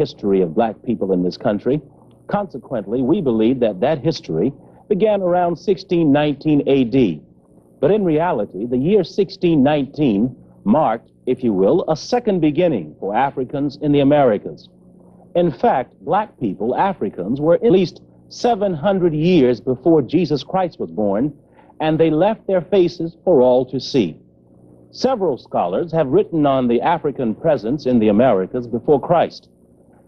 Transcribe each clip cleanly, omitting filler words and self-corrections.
history of black people in this country. Consequently, we believe that that history began around 1619 AD. But in reality, the year 1619 marked, if you will, a second beginning for Africans in the Americas. In fact, black people, Africans, were at least 700 years before Jesus Christ was born, and they left their faces for all to see. Several scholars have written on the African presence in the Americas before Christ,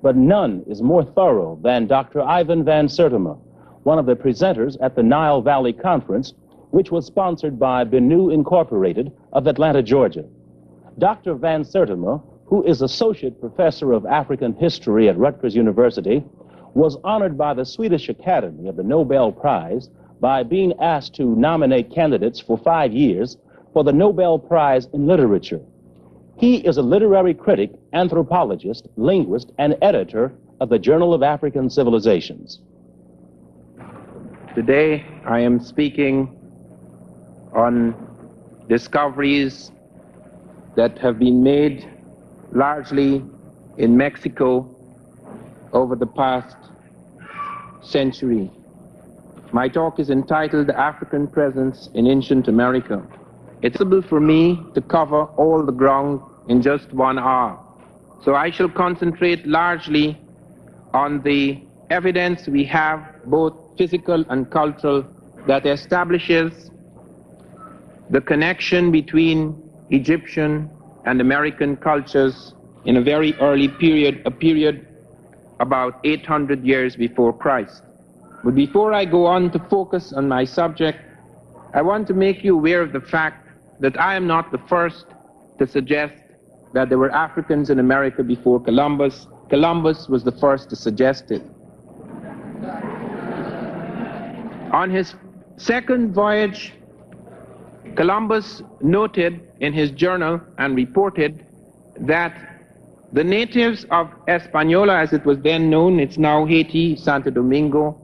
but none is more thorough than Dr. Ivan van Sertima, one of the presenters at the Nile Valley Conference, which was sponsored by Benu Incorporated of Atlanta, Georgia. Dr. van Sertima, who is Associate Professor of African History at Rutgers University, was honored by the Swedish Academy of the Nobel Prize by being asked to nominate candidates for 5 years for the Nobel Prize in Literature. He is a literary critic, anthropologist, linguist, and editor of the Journal of African Civilizations. Today I am speaking on discoveries that have been made largely in Mexico over the past century. My talk is entitled African Presence in Ancient America. It's possible for me to cover all the ground in just 1 hour. So I shall concentrate largely on the evidence we have, both physical and cultural, that establishes the connection between Egyptian and American cultures in a very early period, a period about 800 years before Christ. But before I go on to focus on my subject, I want to make you aware of the fact that I am not the first to suggest that there were Africans in America before Columbus. Columbus was the first to suggest it. On his second voyage, Columbus noted in his journal and reported that the natives of Hispaniola, as it was then known, it's now Haiti, Santo Domingo,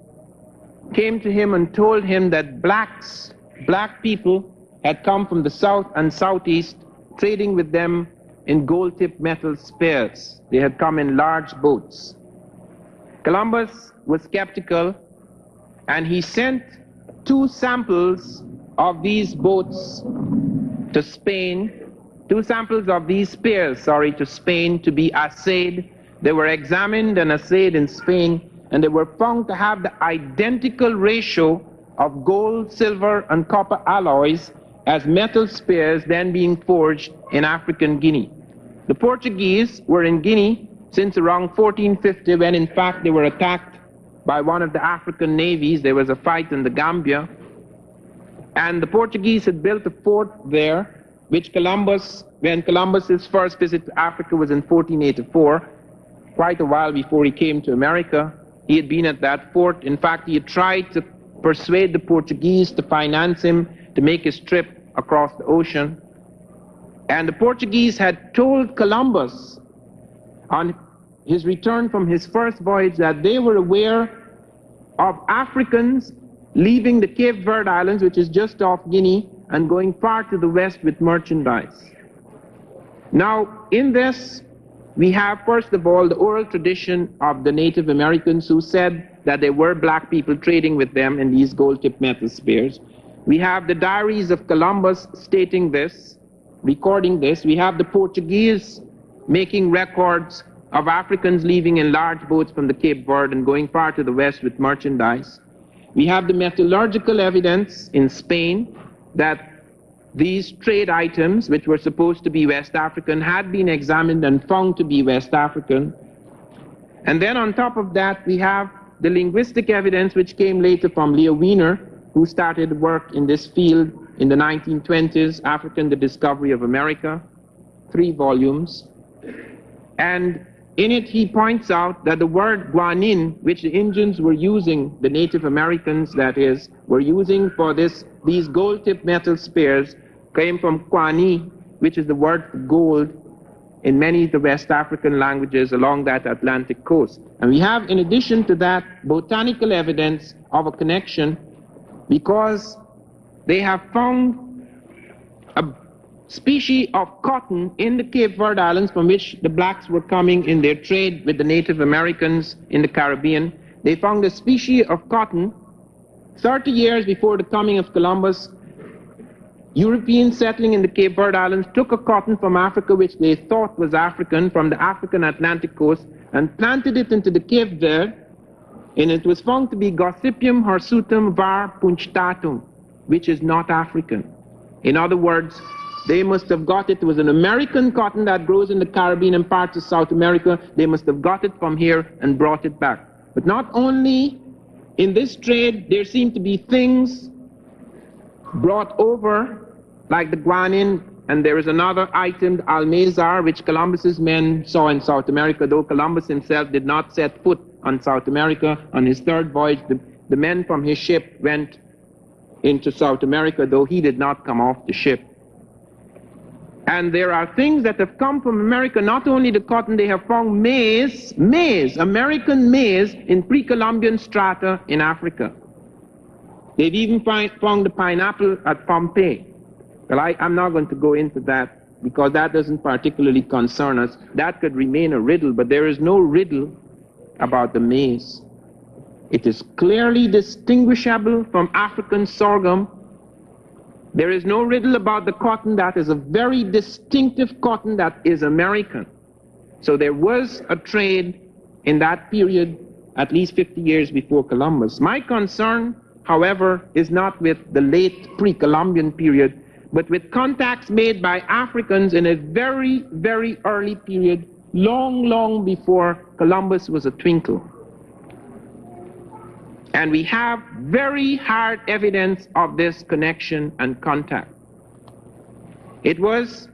came to him and told him that black people had come from the south and southeast, trading with them in gold-tipped metal spears. They had come in large boats. Columbus was skeptical, and he sent 2 samples of these boats to Spain, 2 samples of these spears, to Spain to be assayed. They were examined and assayed in Spain, and they were found to have the identical ratio of gold, silver, and copper alloys as metal spears then being forged in African Guinea. The Portuguese were in Guinea since around 1450, when in fact they were attacked by one of the African navies. There was a fight in the Gambia, and the Portuguese had built a fort there, which when Columbus's first visit to Africa was in 1484, quite a while before he came to America. He had been at that fort. In fact, he had tried to persuade the Portuguese to finance him to make his trip across the ocean. And the Portuguese had told Columbus on his return from his first voyage that they were aware of Africans leaving the Cape Verde Islands, which is just off Guinea, and going far to the west with merchandise. Now, in this, we have, first of all, the oral tradition of the Native Americans who said that there were black people trading with them in these gold-tipped metal spears. We have the diaries of Columbus stating this, recording this. We have the Portuguese making records of Africans leaving in large boats from the Cape Verde and going far to the west with merchandise. We have the metallurgical evidence in Spain that these trade items, which were supposed to be West African, had been examined and found to be West African. And then on top of that, we have the linguistic evidence which came later from Leo Wiener, who started work in this field in the 1920s, African, the Discovery of America, 3 volumes. And in it he points out that the word guanin, which the Indians were using, the Native Americans that is, were using for these gold-tipped metal spears, came from guani, which is the word for gold in many of the West African languages along that Atlantic coast. And we have, in addition to that, botanical evidence of a connection, because they have found species of cotton in the Cape Verde Islands from which the blacks were coming in their trade with the Native Americans in the Caribbean. They found a species of cotton 30 years before the coming of Columbus. Europeans settling in the Cape Verde Islands took a cotton from Africa which they thought was African, from the African Atlantic coast, and planted it into the Cape Verde, and it was found to be Gossypium hirsutum var punctatum, which is not African. In other words, they must have got it. It was an American cotton that grows in the Caribbean and parts of South America. They must have got it from here and brought it back. But not only in this trade, there seem to be things brought over, like the guanine, and there is another item, the almazar, which Columbus's men saw in South America, though Columbus himself did not set foot on South America. On his third voyage, the men from his ship went into South America, though he did not come off the ship. And there are things that have come from America, not only the cotton, they have found maize, American maize in pre-Columbian strata in Africa. They've even found the pineapple at Pompeii. Well, I'm not going to go into that because that doesn't particularly concern us. That could remain a riddle, but there is no riddle about the maize. It is clearly distinguishable from African sorghum. There is no riddle about the cotton. That is a very distinctive cotton that is American. So there was a trade in that period, at least 50 years before Columbus. My concern, however, is not with the late pre-Columbian period, but with contacts made by Africans in a very, very early period, long, long before Columbus was a twinkle. And we have very hard evidence of this connection and contact. It was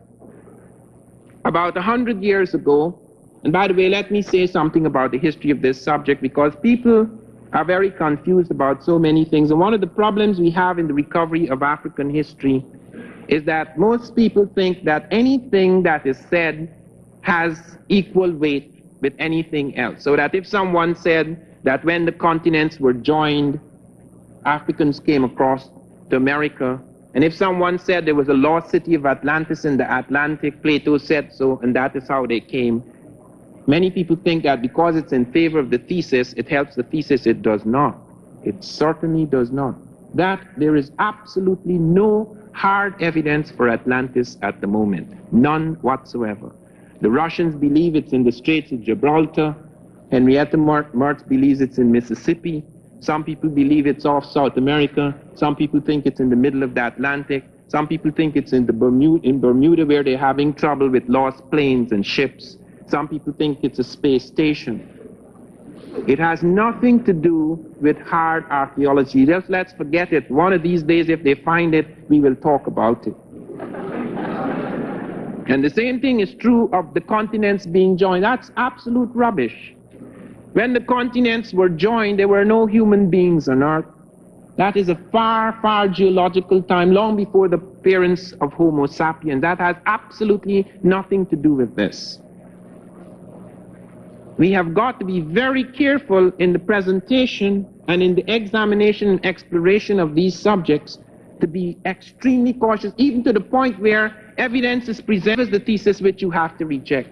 about 100 years ago, and by the way, let me say something about the history of this subject, because people are very confused about so many things. And one of the problems we have in the recovery of African history is that most people think that anything that is said has equal weight with anything else. So that if someone said that when the continents were joined, Africans came across to America, and if someone said there was a lost city of Atlantis in the Atlantic, Plato said so, and that is how they came. Many people think that because it's in favor of the thesis, it helps the thesis. It does not. It certainly does not. That there is absolutely no hard evidence for Atlantis at the moment. None whatsoever. The Russians believe it's in the Straits of Gibraltar. Henrietta Mertz believes it's in Mississippi. Some people believe it's off South America. Some people think it's in the middle of the Atlantic. Some people think it's in Bermuda, where they're having trouble with lost planes and ships. Some people think it's a space station. It has nothing to do with hard archaeology. Just let's forget it. One of these days, if they find it, we will talk about it. And the same thing is true of the continents being joined. That's absolute rubbish. When the continents were joined, there were no human beings on Earth. That is a far, far geological time, long before the appearance of Homo sapiens. That has absolutely nothing to do with this. We have got to be very careful in the presentation and in the examination and exploration of these subjects, to be extremely cautious, even to the point where evidence is presented as the thesis which you have to reject.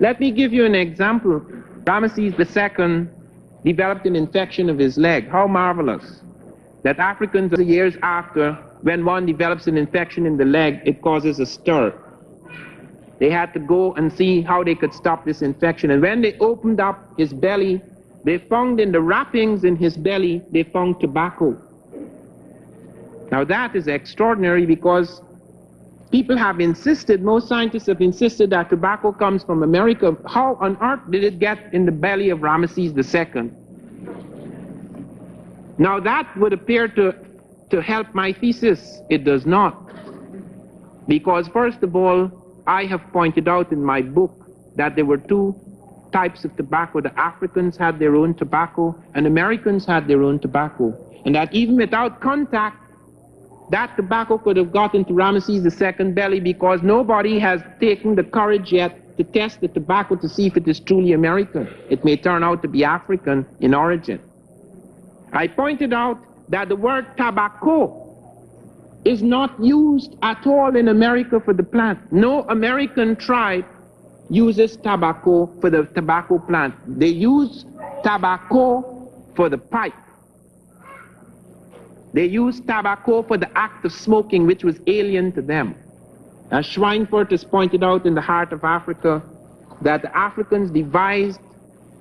Let me give you an example. Ramesses II developed an infection of his leg. How marvelous that Africans, years after, when one develops an infection in the leg, it causes a stir. They had to go and see how they could stop this infection. And when they opened up his belly, they found in the wrappings in his belly, they found tobacco. Now that is extraordinary, because people have insisted, most scientists have insisted, that tobacco comes from America. How on earth did it get in the belly of Ramesses II? Now that would appear to help my thesis. It does not. Because first of all, I have pointed out in my book that there were two types of tobacco. The Africans had their own tobacco, and Americans had their own tobacco. And that even without contact, that tobacco could have got into Ramesses II's belly, because nobody has taken the courage yet to test the tobacco to see if it is truly American. It may turn out to be African in origin. I pointed out that the word tobacco is not used at all in America for the plant. No American tribe uses tobacco for the tobacco plant. They use tobacco for the pipe. They use tobacco for the act of smoking, which was alien to them. As Schweinfurt has pointed out in The Heart of Africa, that the Africans devised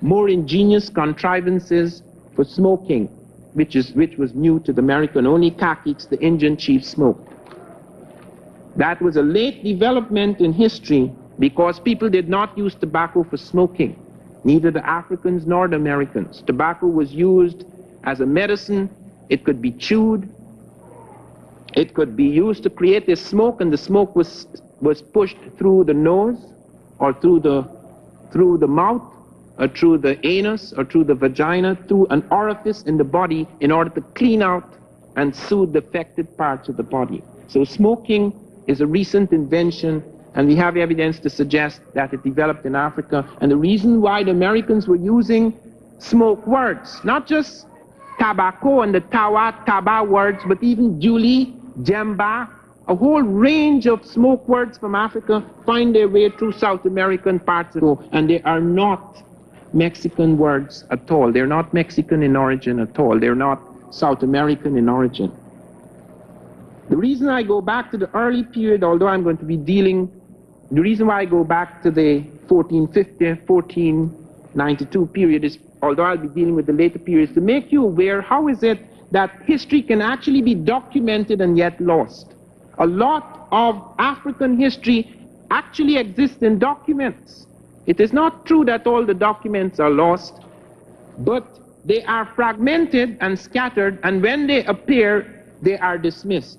more ingenious contrivances for smoking, which was new to the American. Only Caciques, the Indian chiefs, smoked. That was a late development in history because people did not use tobacco for smoking, neither the Africans nor the Americans. Tobacco was used as a medicine. It could be chewed. It could be used to create a smoke, and the smoke was pushed through the nose or through the mouth or through the anus or through the vagina, through an orifice in the body in order to clean out and soothe the affected parts of the body. So smoking is a recent invention, and we have evidence to suggest that it developed in Africa. And the reason why the Americans were using smoke words, not just tobacco and the tawa, taba words, but even Julie, Jemba, a whole range of smoke words from Africa find their way through South American parts of the world, and they are not Mexican words at all. They're not Mexican in origin at all. They're not South American in origin. The reason I go back to the early period, although I'm going to be dealing, the reason why I go back to the 1450, 1492 period is, although I'll be dealing with the later periods, to make you aware how is it that history can actually be documented and yet lost. A lot of African history actually exists in documents. It is not true that all the documents are lost, but they are fragmented and scattered, and when they appear, they are dismissed.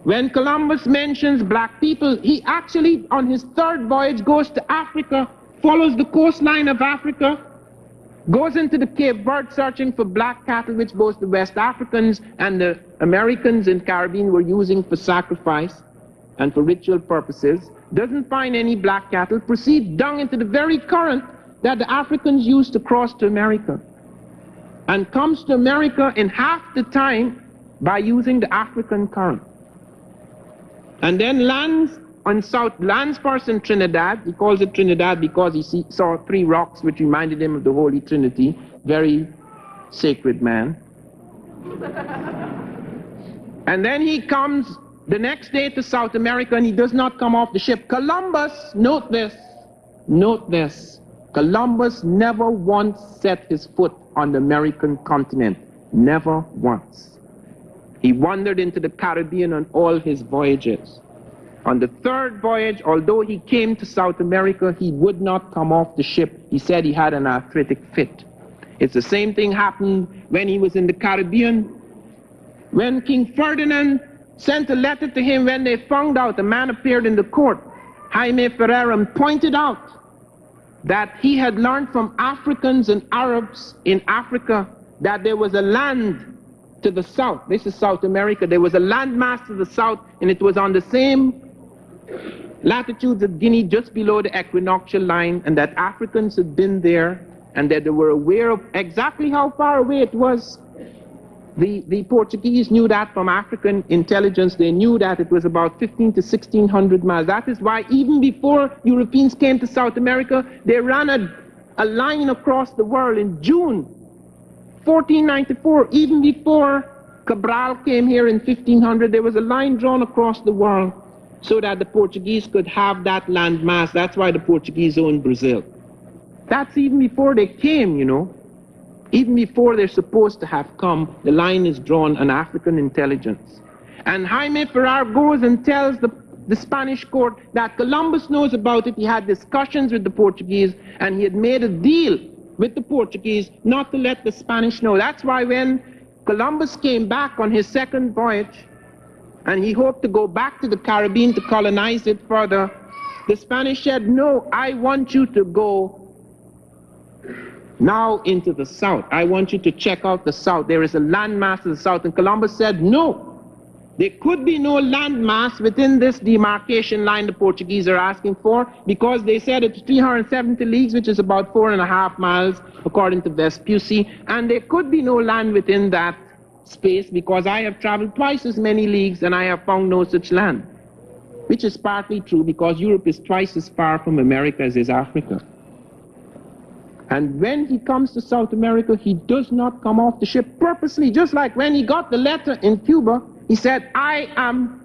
When Columbus mentions black people, he actually, on his third voyage, goes to Africa, follows the coastline of Africa, goes into the Cape Verde searching for black cattle, which both the West Africans and the Americans in Caribbean were using for sacrifice and for ritual purposes, doesn't find any black cattle, proceeds down into the very current that the Africans used to cross to America, and comes to America in half the time by using the African current. And then lands first in Trinidad. He calls it Trinidad because he saw three rocks which reminded him of the Holy Trinity. Very sacred man. And then he comes the next day to South America, and he does not come off the ship. Columbus, note this, Columbus never once set his foot on the American continent. Never once. He wandered into the Caribbean on all his voyages. On the third voyage, although he came to South America, he would not come off the ship. He said he had an arthritic fit. It's the same thing happened when he was in the Caribbean. When King Ferdinand sent a letter to him, when they found out, a man appeared in the court, Jaime Ferrer, and pointed out that he had learned from Africans and Arabs in Africa that there was a land to the south. This is South America. There was a landmass to the south, and it was on the same latitudes of Guinea, just below the equinoctial line, and that Africans had been there, and that they were aware of exactly how far away it was. The Portuguese knew that from African intelligence. They knew that it was about 15 to 1600 miles. That is why even before Europeans came to South America, they ran a line across the world in June 1494. Even before Cabral came here in 1500, there was a line drawn across the world so that the Portuguese could have that land mass. That's why the Portuguese owned Brazil. That's even before they came, you know. Even before they're supposed to have come, the line is drawn on African intelligence. And Jaime Ferrer goes and tells the Spanish court that Columbus knows about it. He had discussions with the Portuguese, and he had made a deal with the Portuguese not to let the Spanish know. That's why when Columbus came back on his second voyage, and he hoped to go back to the Caribbean to colonize it further, the Spanish said, no, I want you to go now into the south. I want you to check out the south. There is a landmass to the south. And Columbus said, no, there could be no landmass within this demarcation line the Portuguese are asking for, because they said it's 370 leagues, which is about 4.5 miles, according to Vespucci, and there could be no land within that space because I have traveled twice as many leagues and I have found no such land. Which is partly true because Europe is twice as far from America as is Africa. And when he comes to South America, he does not come off the ship purposely. Just like when he got the letter in Cuba, he said, I am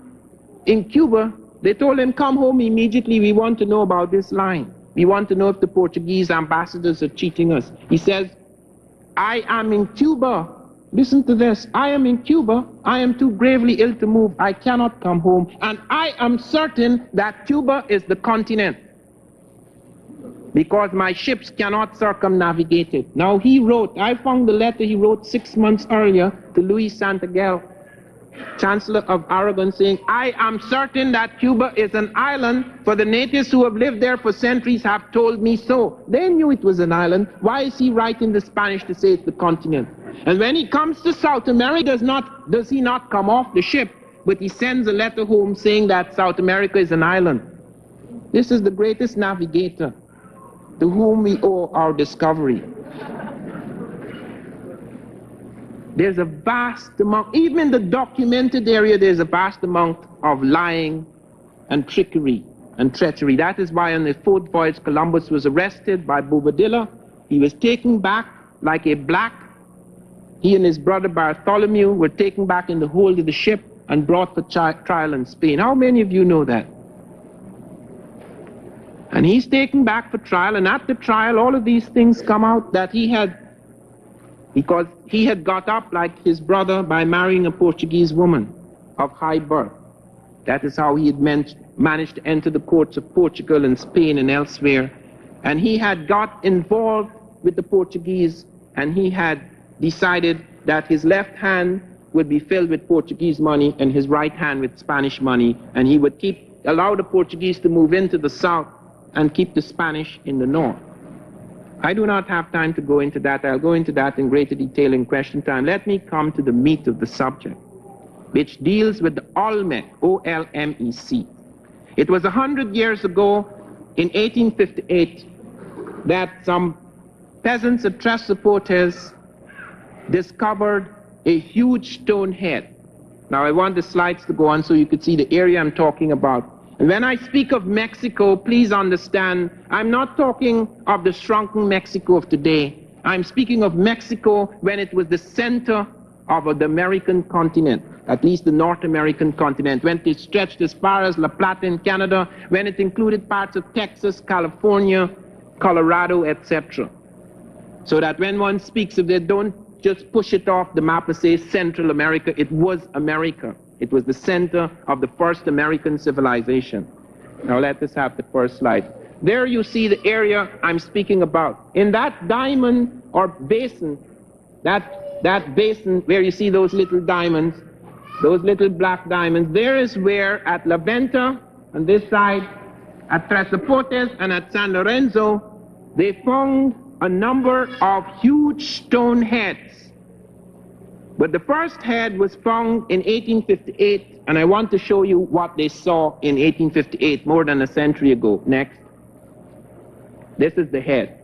in Cuba. They told him, come home immediately. We want to know about this line. We want to know if the Portuguese ambassadors are cheating us. He says, I am in Cuba. Listen to this. I am in Cuba. I am too gravely ill to move. I cannot come home. And I am certain that Cuba is the continent, because my ships cannot circumnavigate it. Now he wrote, I found the letter he wrote 6 months earlier to Luis Santangel, Chancellor of Aragon, saying, I am certain that Cuba is an island, for the natives who have lived there for centuries have told me so. They knew it was an island. Why is he writing the Spanish to say it's the continent? And when he comes to South America, does he not come off the ship, but he sends a letter home saying that South America is an island. This is the greatest navigator to whom we owe our discovery. There's a vast amount, even in the documented area, there's a vast amount of lying and trickery and treachery. That is why on the fourth voyage, Columbus was arrested by Bobadilla. He was taken back like a black. He and his brother Bartholomew were taken back in the hold of the ship and brought for trial in Spain. How many of you know that? And he's taken back for trial, and at the trial, all of these things come out that he had, because he had got up like his brother by marrying a Portuguese woman of high birth. That is how he had managed to enter the courts of Portugal and Spain and elsewhere. And he had got involved with the Portuguese, and he had decided that his left hand would be filled with Portuguese money and his right hand with Spanish money, and he would allow the Portuguese to move into the south and keep the Spanish in the north. I do not have time to go into that. I'll go into that in greater detail in question time. Let me come to the meat of the subject, which deals with the Olmec, O-L-M-E-C. It was 100 years ago, in 1858, that some peasants at Tres Zapotes discovered a huge stone head. Now I want the slides to go on so you could see the area I'm talking about. And when I speak of Mexico, please understand, I'm not talking of the shrunken Mexico of today. I'm speaking of Mexico when it was the center of the American continent, at least the North American continent, when it stretched as far as La Plata in Canada, when it included parts of Texas, California, Colorado, etc. So that when one speaks of it, don't just push it off the map and say Central America. It was America. It was the center of the first American civilization. Now let us have the first slide. There you see the area I'm speaking about. In that diamond or basin, that basin where you see those little diamonds, those little black diamonds, there is where at La Venta, on this side, at Tres Zapotes and at San Lorenzo, they found a number of huge stone heads. But the first head was found in 1858, and I want to show you what they saw in 1858, more than a century ago. Next. This is the head.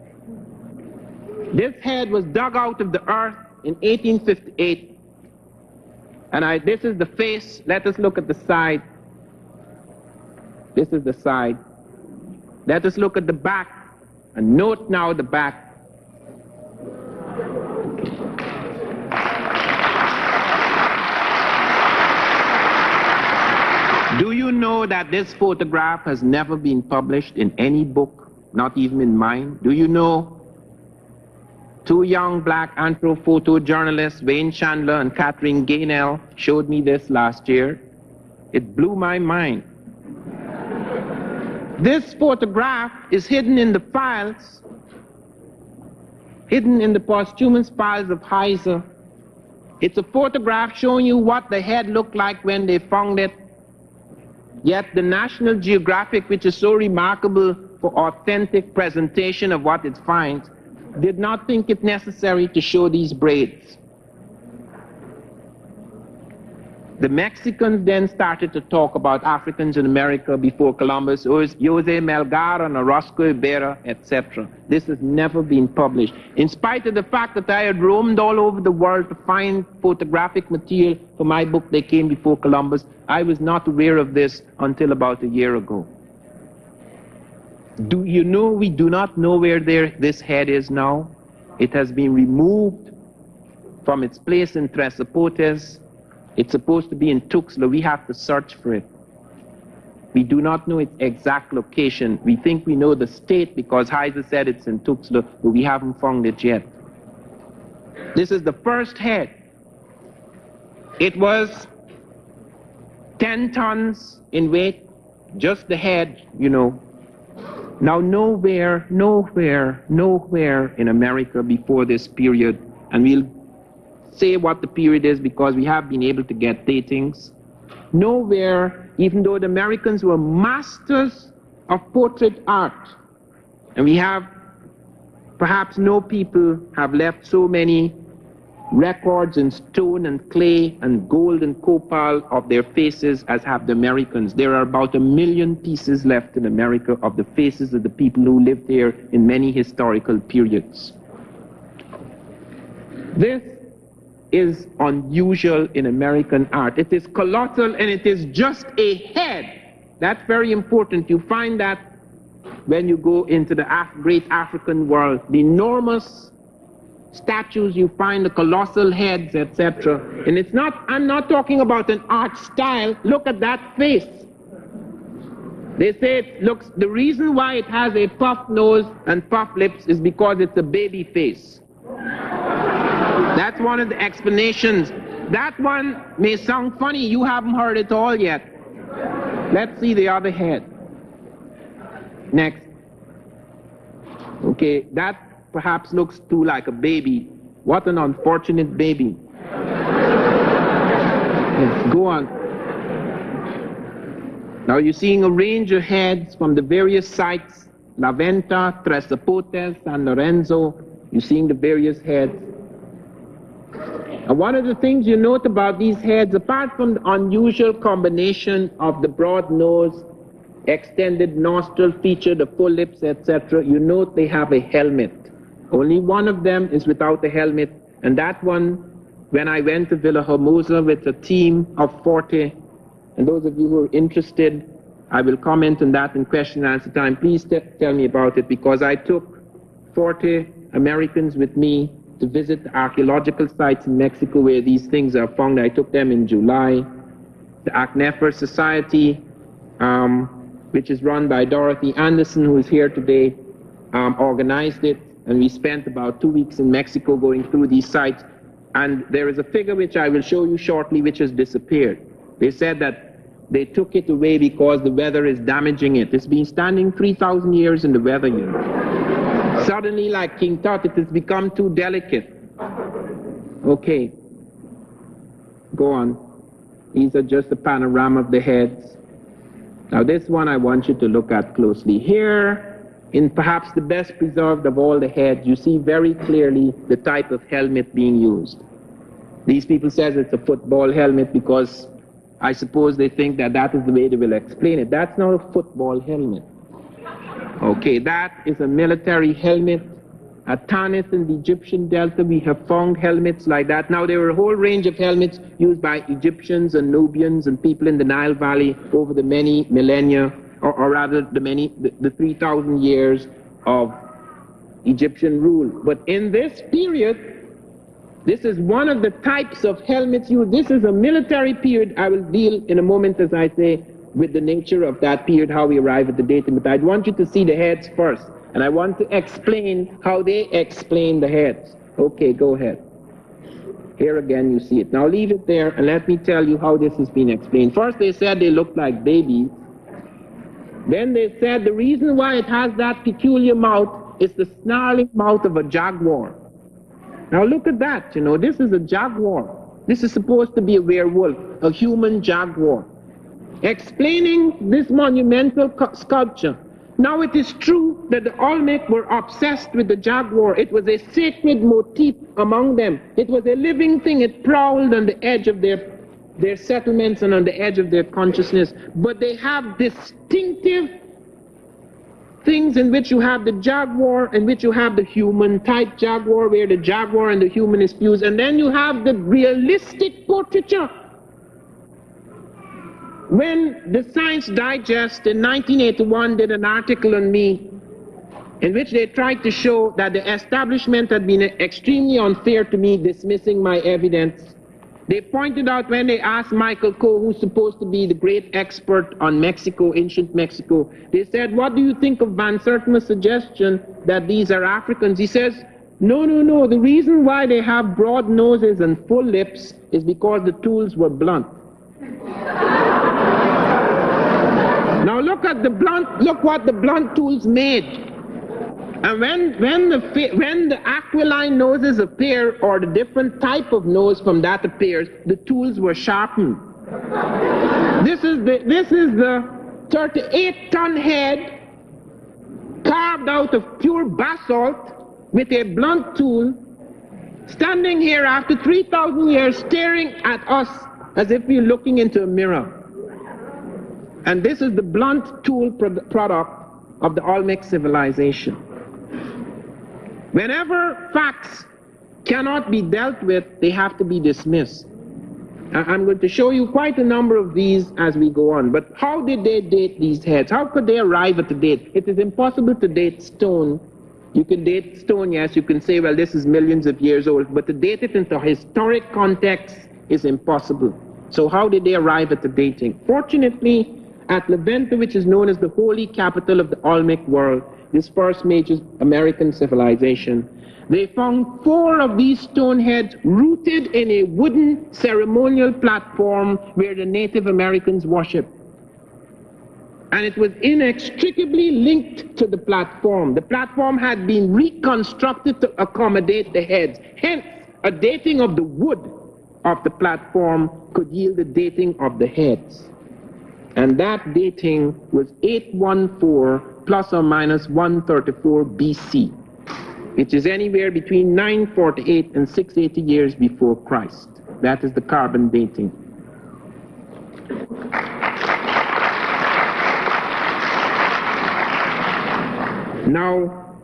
This head was dug out of the earth in 1858. And this is the face. Let us look at the side. This is the side. Let us look at the back. And note now the back. Do you know that this photograph has never been published in any book, not even in mine? Do you know two young black anthrophoto journalists, Wayne Chandler and Catherine Gaynell, showed me this last year? It blew my mind. This photograph is hidden in the files, hidden in the posthumous files of Heiser. It's a photograph showing you what the head looked like when they found it. Yet the National Geographic, which is so remarkable for authentic presentation of what it finds, did not think it necessary to show these braids. The Mexicans then started to talk about Africans in America before Columbus. It was Jose Melgar and Orozco Ibarra, etc. This has never been published. In spite of the fact that I had roamed all over the world to find photographic material for my book, They Came Before Columbus, I was not aware of this until about a year ago. Do you know we do not know where this head is now? It has been removed from its place in Tres Zapotes. It's supposed to be in Tuxtla. We have to search for it. We do not know its exact location. We think we know the state because Heiser said it's in Tuxtla, but we haven't found it yet. This is the first head. It was 10 tons in weight, just the head, you know. Now nowhere in America before this period, and we'll say what the period is because we have been able to get datings. Nowhere, even though the Americans were masters of portrait art, and we have, perhaps no people have left so many records in stone and clay and gold and copal of their faces as have the Americans. There are about 1 million pieces left in America of the faces of the people who lived here in many historical periods. This is unusual in American art. It is colossal and it is just a head. That's very important. You find that when you go into the great African world. The enormous statues, you find the colossal heads, etc. And it's not, I'm not talking about an art style. Look at that face. They say it looks, the reason why it has a puffed nose and puffed lips is because it's a baby face. That's one of the explanations. That one may sound funny. You haven't heard it all yet. Let's see the other head. Next. Okay, that perhaps looks too like a baby. What an unfortunate baby. Let's go on. Now you're seeing a range of heads from the various sites. La Venta, Tres Zapotes, San Lorenzo. You're seeing the various heads. And one of the things you note about these heads, apart from the unusual combination of the broad nose, extended nostril feature, the full lips, etc., you note they have a helmet. Only one of them is without a helmet, and that one, when I went to Villa Hermosa with a team of 40, and those of you who are interested, I will comment on that in question and answer time. Please tell me about it, because I took 40 Americans with me to visit the archaeological sites in Mexico where these things are found. I took them in July. The Aknefer Society, which is run by Dorothy Anderson, who is here today, organized it, and we spent about 2 weeks in Mexico going through these sites. And there is a figure which I will show you shortly which has disappeared. They said that they took it away because the weather is damaging it. It's been standing 3,000 years in the weather, you know. Suddenly, like King Tut, it has become too delicate. Okay. Go on. These are just a panorama of the heads. Now this one I want you to look at closely. Here, in perhaps the best preserved of all the heads, you see very clearly the type of helmet being used. These people says it's a football helmet because I suppose they think that that is the way they will explain it. That's not a football helmet. Okay, that is a military helmet. At Tanis in the Egyptian Delta, we have found helmets like that. Now, there were a whole range of helmets used by Egyptians and Nubians and people in the Nile Valley over the many millennia, or rather the 3,000 years of Egyptian rule. But in this period, this is one of the types of helmets used. This is a military period. I will deal in a moment, as I say, with the nature of that period, how we arrive at the datum. But I want you to see the heads first. And I want to explain how they explain the heads. Okay, go ahead. Here again you see it. Now leave it there and let me tell you how this has been explained. First they said they looked like babies. Then they said the reason why it has that peculiar mouth is the snarling mouth of a jaguar. Now look at that, you know, this is a jaguar. This is supposed to be a werewolf, a human jaguar. Explaining this monumental sculpture. Now it is true that the Olmec were obsessed with the jaguar. It was a sacred motif among them. It was a living thing. It prowled on the edge of their their settlements and on the edge of their consciousness, but they have distinctive things in which you have the jaguar, in which you have the human type jaguar, where the jaguar and the human is fused, and then you have the realistic portraiture. When the Science Digest in 1981 did an article on me, in which they tried to show that the establishment had been extremely unfair to me, dismissing my evidence, they pointed out when they asked Michael Coe, who's supposed to be the great expert on Mexico, ancient Mexico, they said, what do you think of Van Sertima's suggestion that these are Africans? He says, no, the reason why they have broad noses and full lips is because the tools were blunt. Now look what the blunt tools made. And when the aquiline noses appear, or the different type of nose from that appears, the tools were sharpened. This is the 38-ton head carved out of pure basalt with a blunt tool, standing here after 3,000 years, staring at us as if we're looking into a mirror. And this is the blunt tool product of the Olmec civilization. Whenever facts cannot be dealt with, they have to be dismissed. I'm going to show you quite a number of these as we go on. But how did they date these heads? How could they arrive at the date? It is impossible to date stone. You can date stone, yes, you can say, well, this is millions of years old, but to date it into historic context is impossible. So how did they arrive at the dating? Fortunately, at Levante, which is known as the holy capital of the Olmec world, this first major American civilization, they found 4 of these stone heads rooted in a wooden ceremonial platform where the Native Americans worshiped. And it was inextricably linked to the platform. The platform had been reconstructed to accommodate the heads. Hence, a dating of the wood of the platform could yield a dating of the heads. And that dating was 814 plus or minus 134 BC, which is anywhere between 948 and 680 years before Christ. That is the carbon dating. Now,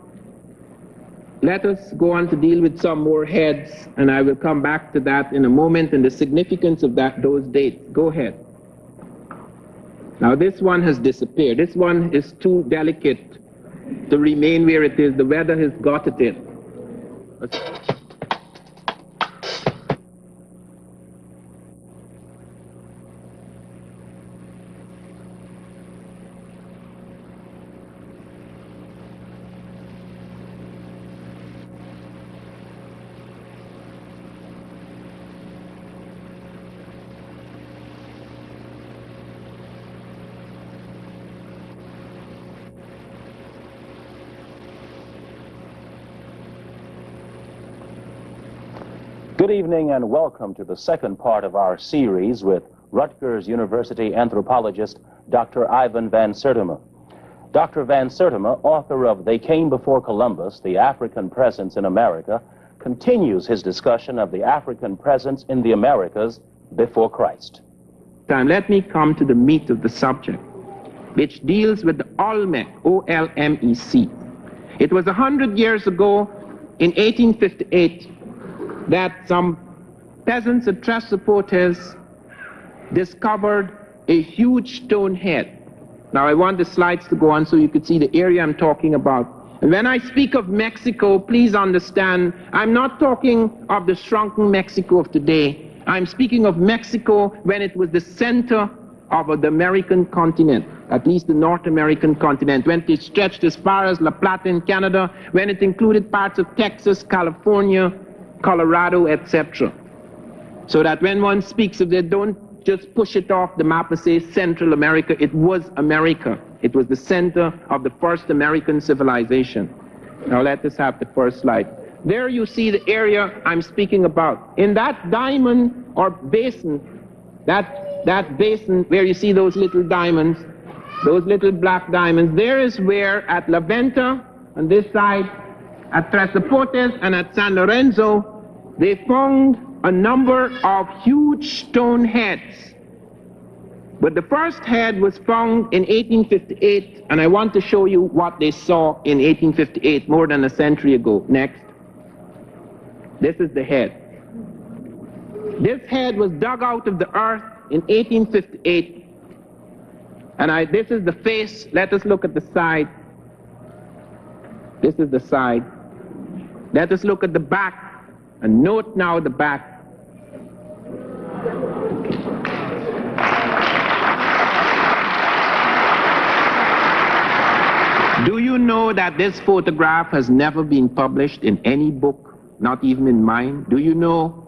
let us go on to deal with some more heads, and I will come back to that in a moment and the significance of those dates. Go ahead. Now this one has disappeared. This one is too delicate to remain where it is. The weather has got it in. Good evening and welcome to the second part of our series with Rutgers University anthropologist Dr. Ivan Van Sertima. Dr. Van Sertima, author of They Came Before Columbus, The African Presence in America, continues his discussion of the African presence in the Americas before Christ. Let me come to the meat of the subject, which deals with the Olmec, O-L-M-E-C. It was 100 years ago, in 1858, that some peasants at Tres Zapotes discovered a huge stone head. Now I want the slides to go on so you could see the area I'm talking about. And when I speak of Mexico, please understand, I'm not talking of the shrunken Mexico of today. I'm speaking of Mexico when it was the center of the American continent, at least the North American continent, when it stretched as far as La Plata in Canada, when it included parts of Texas, California, Colorado, etc. So that when one speaks of it, don't just push it off the map and say Central America. It was America. It was the center of the first American civilization. Now let us have the first slide. There you see the area I'm speaking about. In that diamond or basin, that basin where you see those little diamonds, those little black diamonds, there is where at La Venta, on this side, at Tres Zapotes and at San Lorenzo, they found a number of huge stone heads. But the first head was found in 1858, and I want to show you what they saw in 1858, more than a century ago. Next. This is the head. This head was dug out of the earth in 1858. And this is the face. Let us look at the side. This is the side. Let us look at the back. And note now the back. Do you know that this photograph has never been published in any book, not even in mine? Do you know?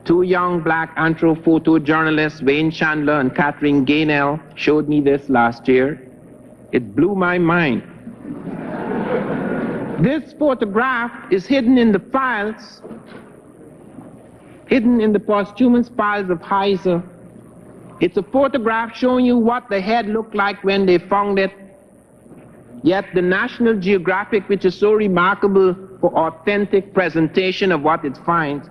Two young black anthrophoto journalists, Wayne Chandler and Catherine Gaynell, showed me this last year. It blew my mind. This photograph is hidden in the files, hidden in the posthumous files of Heiser. It's a photograph showing you what the head looked like when they found it. Yet the National Geographic, which is so remarkable for authentic presentation of what it finds,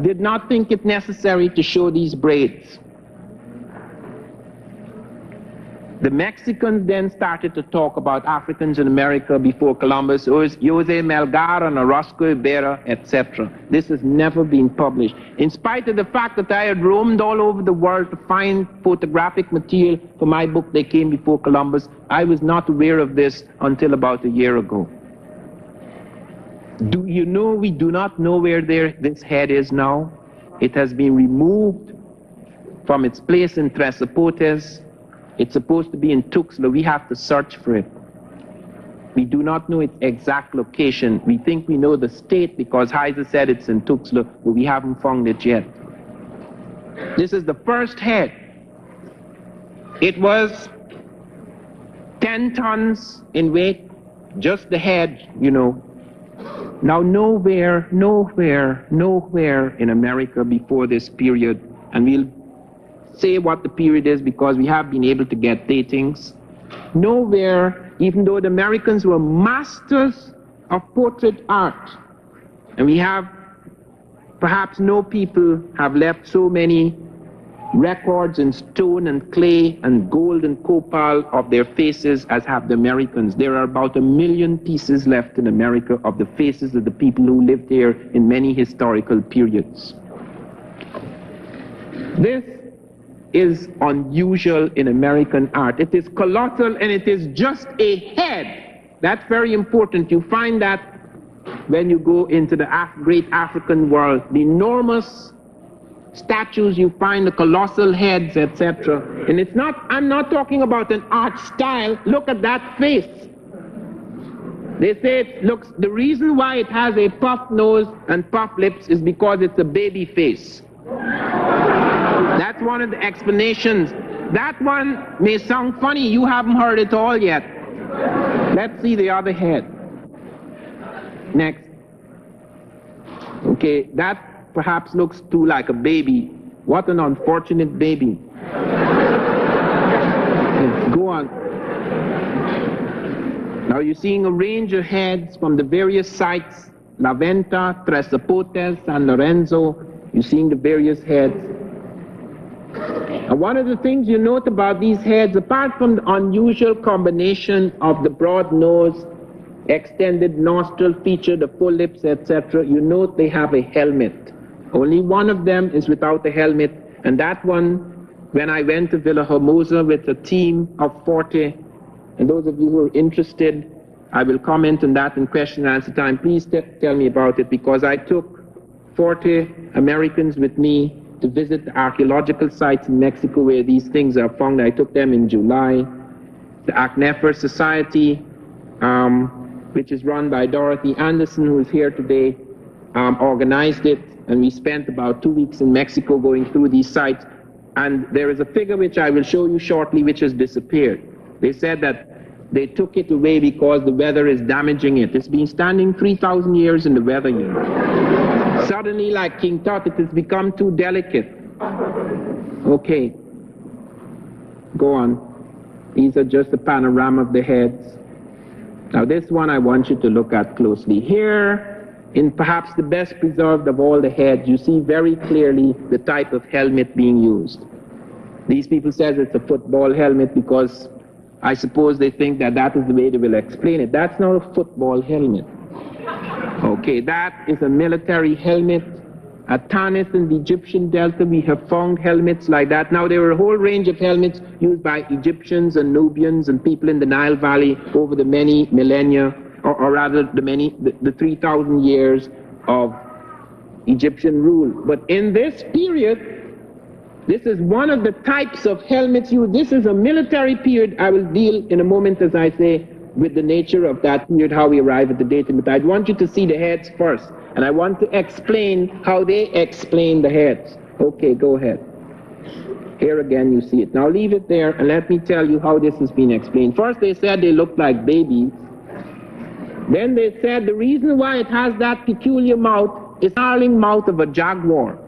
did not think it necessary to show these braids. The Mexicans then started to talk about Africans in America before Columbus, Jose Melgar and Orozco Ibarra, etc. This has never been published. In spite of the fact that I had roamed all over the world to find photographic material for my book, They Came Before Columbus, I was not aware of this until about a year ago. Do you know we do not know where this head is now? It has been removed from its place in Tres Zapotes. It's supposed to be in Tuxtla. We have to search for it. We do not know its exact location. We think we know the state because Heiser said it's in Tuxtla, but we haven't found it yet. This is the first head. It was 10 tons in weight, just the head, you know. Now nowhere in America before this period, and we'll say what the period is because we have been able to get datings. Nowhere, even though the Americans were masters of portrait art, and we have, perhaps no people have left so many records in stone and clay and gold and copal of their faces as have the Americans. There are about 1 million pieces left in America of the faces of the people who lived here in many historical periods. This is unusual in American art. It is colossal and it is just a head. That's very important. You find that when you go into the great African world, the enormous statues, you find the colossal heads, etc. And it's not, I'm not talking about an art style. Look at that face. They say it looks, the reason why it has a puffed nose and puffed lips is because it's a baby face. That's one of the explanations. That one may sound funny. You haven't heard it all yet. Let's see the other head. Next. Okay, that perhaps looks too like a baby. What an unfortunate baby. Let's go on. Now you're seeing a range of heads from the various sites, La Venta, Tres Zapotes, San Lorenzo. You're seeing the various heads. And one of the things you note about these heads, apart from the unusual combination of the broad nose, extended nostril feature, the full lips, etc., you note they have a helmet. Only one of them is without a helmet, and that one, when I went to Villa Hermosa with a team of 40, and those of you who are interested, I will comment on that in question and answer time. Please tell me about it, because I took 40 Americans with me to visit the archaeological sites in Mexico where these things are found. I took them in July. The Aknefer Society, which is run by Dorothy Anderson, who is here today, organized it, and we spent about 2 weeks in Mexico going through these sites. And there is a figure which I will show you shortly which has disappeared. They said that they took it away because the weather is damaging it. It's been standing 3,000 years in the weather, you know. Suddenly, like King Tut, it has become too delicate. Okay. Go on. These are just a panorama of the heads. Now this one I want you to look at closely. Here in perhaps the best preserved of all the heads, you see very clearly the type of helmet being used. These people says it's a football helmet because I suppose they think that that is the way they will explain it. That's not a football helmet. Okay, that is a military helmet. At Tanis in the Egyptian Delta, we have found helmets like that. Now, there were a whole range of helmets used by Egyptians and Nubians and people in the Nile Valley over the many millennia, or rather the 3,000 years of Egyptian rule. But in this period, this is one of the types of helmets used. This is a military period. I will deal in a moment, as I say, with the nature of that period, how we arrive at the dating. But I want you to see the heads first. And I want to explain how they explain the heads. Okay, go ahead. Here again you see it. Now leave it there and let me tell you how this has been explained. First they said they looked like babies. Then they said the reason why it has that peculiar mouth is the snarling mouth of a jaguar.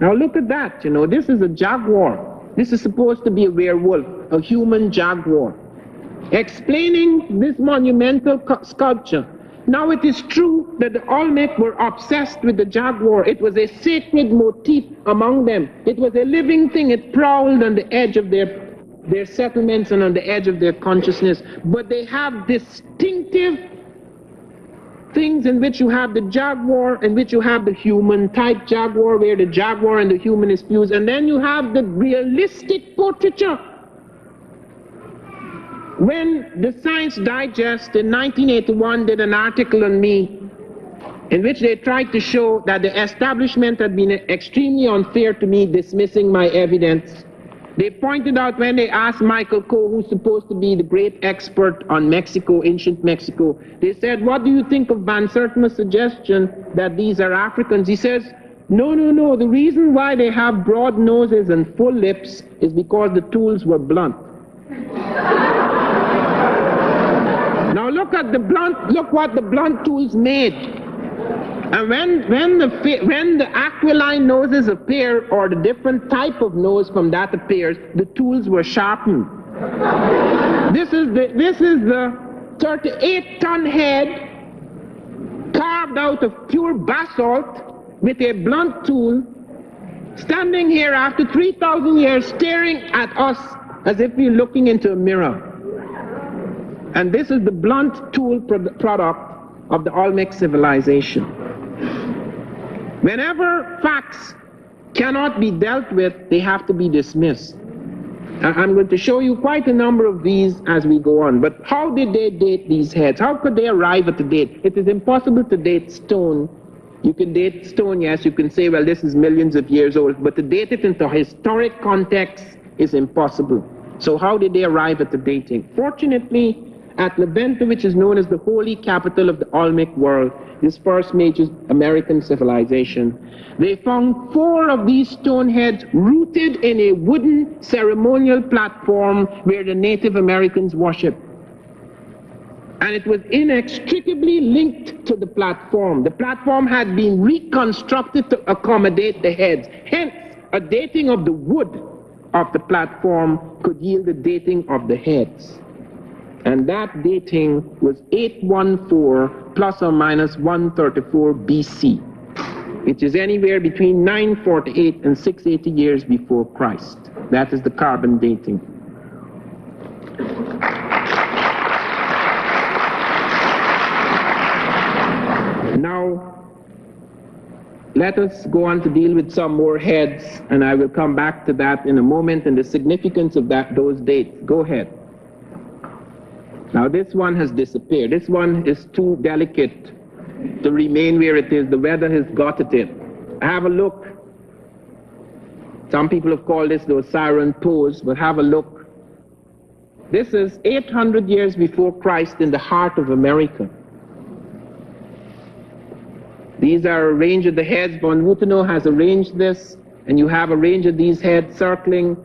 Now look at that, you know, this is a jaguar. This is supposed to be a werewolf, a human jaguar. Explaining this monumental sculpture. Now it is true that the Olmec were obsessed with the jaguar. It was a sacred motif among them. It was a living thing. It prowled on the edge of their settlements and on the edge of their consciousness. But they have distinctive things in which you have the jaguar, in which you have the human type jaguar, where the jaguar and the human is fused. And then you have the realistic portraiture. When the Science Digest in 1981 did an article on me in which they tried to show that the establishment had been extremely unfair to me, dismissing my evidence, they pointed out when they asked Michael Coe, who's supposed to be the great expert on Mexico, ancient Mexico, they said, what do you think of Van Sertima's suggestion that these are Africans? He says, no, the reason why they have broad noses and full lips is because the tools were blunt. Now look at the blunt, look what the blunt tools made. And when the aquiline noses appear, or the different type of nose from that appears, the tools were sharpened. This is the 38-ton head carved out of pure basalt with a blunt tool, standing here after 3,000 years staring at us as if we're looking into a mirror. And this is the blunt tool product of the Olmec civilization. Whenever facts cannot be dealt with, they have to be dismissed. I'm going to show you quite a number of these as we go on. But how did they date these heads? How could they arrive at the date? It is impossible to date stone. You can date stone, yes, you can say, well, this is millions of years old, but to date it into historic context is impossible. So how did they arrive at the dating? Fortunately, at Levante, which is known as the holy capital of the Olmec world, this first major American civilization, they found 4 of these stone heads rooted in a wooden ceremonial platform where the Native Americans worship. And it was inextricably linked to the platform. The platform had been reconstructed to accommodate the heads. Hence, a dating of the wood of the platform could yield a dating of the heads. And that dating was 814 plus or minus 134 BC, which is anywhere between 948 and 680 years before Christ. That is the carbon dating. Now, let us go on to deal with some more heads, and I will come back to that in a moment and the significance of those dates. Go ahead. Now this one has disappeared. This one is too delicate to remain where it is. The weather has got at it. Have a look. Some people have called this the Osiris pose, but have a look. This is 800 years before Christ in the heart of America. These are a range of the heads. Von Wutenow has arranged this, and you have a range of these heads circling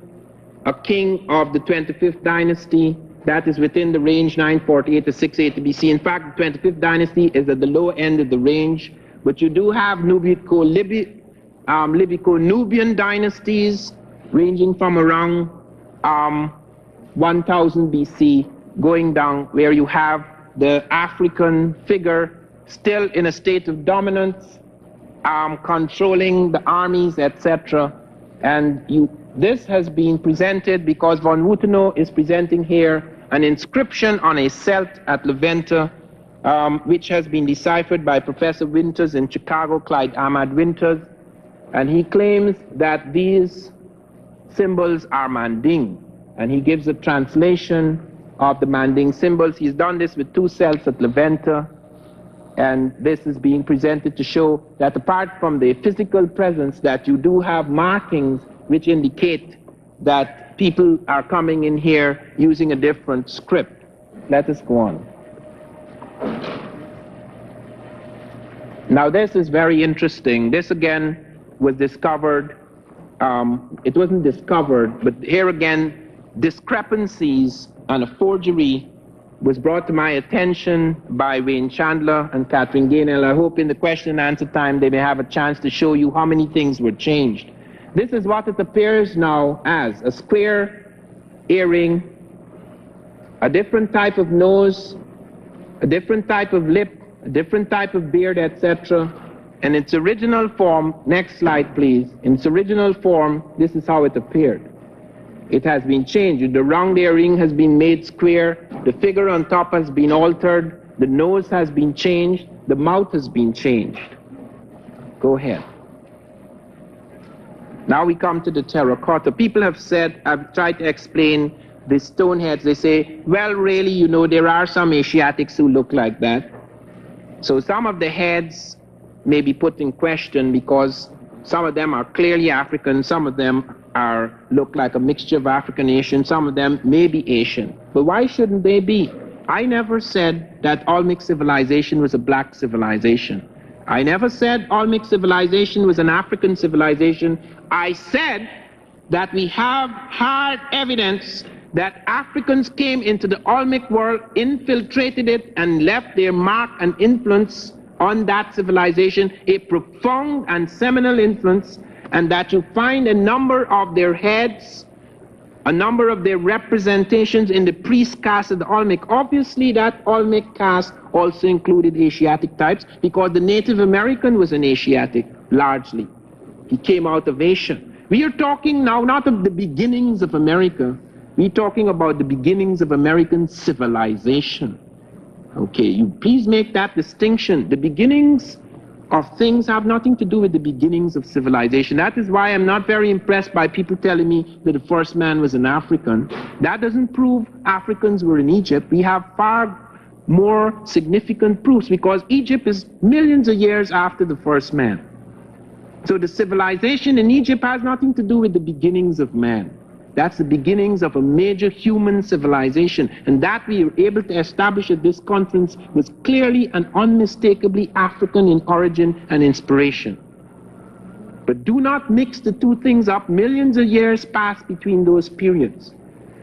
a king of the 25th dynasty. That is within the range 948 to 680 BC. In fact, the 25th dynasty is at the low end of the range. But you do have Libyco-Nubian dynasties ranging from around 1000 BC going down, where you have the African figure still in a state of dominance, controlling the armies, etc. And this has been presented because von Woutenau is presenting here an inscription on a celt at Leventer, which has been deciphered by Professor Winters in Chicago, Clyde Ahmad Winters, and he claims that these symbols are Manding, and he gives a translation of the Manding symbols. He's done this with 2 celts at Leventer, and this is being presented to show that apart from the physical presence, that you do have markings which indicate that people are coming in here using a different script. Let us go on. Now this is very interesting. This again was discovered, it wasn't discovered, but here again, discrepancies and a forgery was brought to my attention by Wayne Chandler and Catherine Gainell. I hope in the question and answer time they may have a chance to show you how many things were changed. This is what it appears now as: a square earring, a different type of nose, a different type of lip, a different type of beard, etc. In its original form, next slide please, in its original form, this is how it appeared. It has been changed. The round earring has been made square, the figure on top has been altered, the nose has been changed, the mouth has been changed. Go ahead. Now we come to the terracotta. People have said, I've tried to explain the stone heads. They say, well, really, you know, there are some Asiatics who look like that. So some of the heads may be put in question because some of them are clearly African, some of them look like a mixture of African Asian, some of them may be Asian. But why shouldn't they be? I never said that Olmec civilization was a black civilization. I never said Olmec civilization was an African civilization. I said that we have hard evidence that Africans came into the Olmec world, infiltrated it, and left their mark and influence on that civilization, a profound and seminal influence, and that you find a number of their heads, a number of their representations in the priest caste of the Olmec. Obviously, that Olmec caste also included Asiatic types because the Native American was an Asiatic, largely. He came out of Asia. We are talking now not of the beginnings of America. We're talking about the beginnings of American civilization. Okay, you please make that distinction. The beginnings of things have nothing to do with the beginnings of civilization. That is why I'm not very impressed by people telling me that the first man was an African. That doesn't prove Africans were in Egypt. We have far more significant proofs because Egypt is millions of years after the first man. So the civilization in Egypt has nothing to do with the beginnings of man. That's the beginnings of a major human civilization. And that we were able to establish at this conference was clearly and unmistakably African in origin and inspiration. But do not mix the two things up. Millions of years passed between those periods.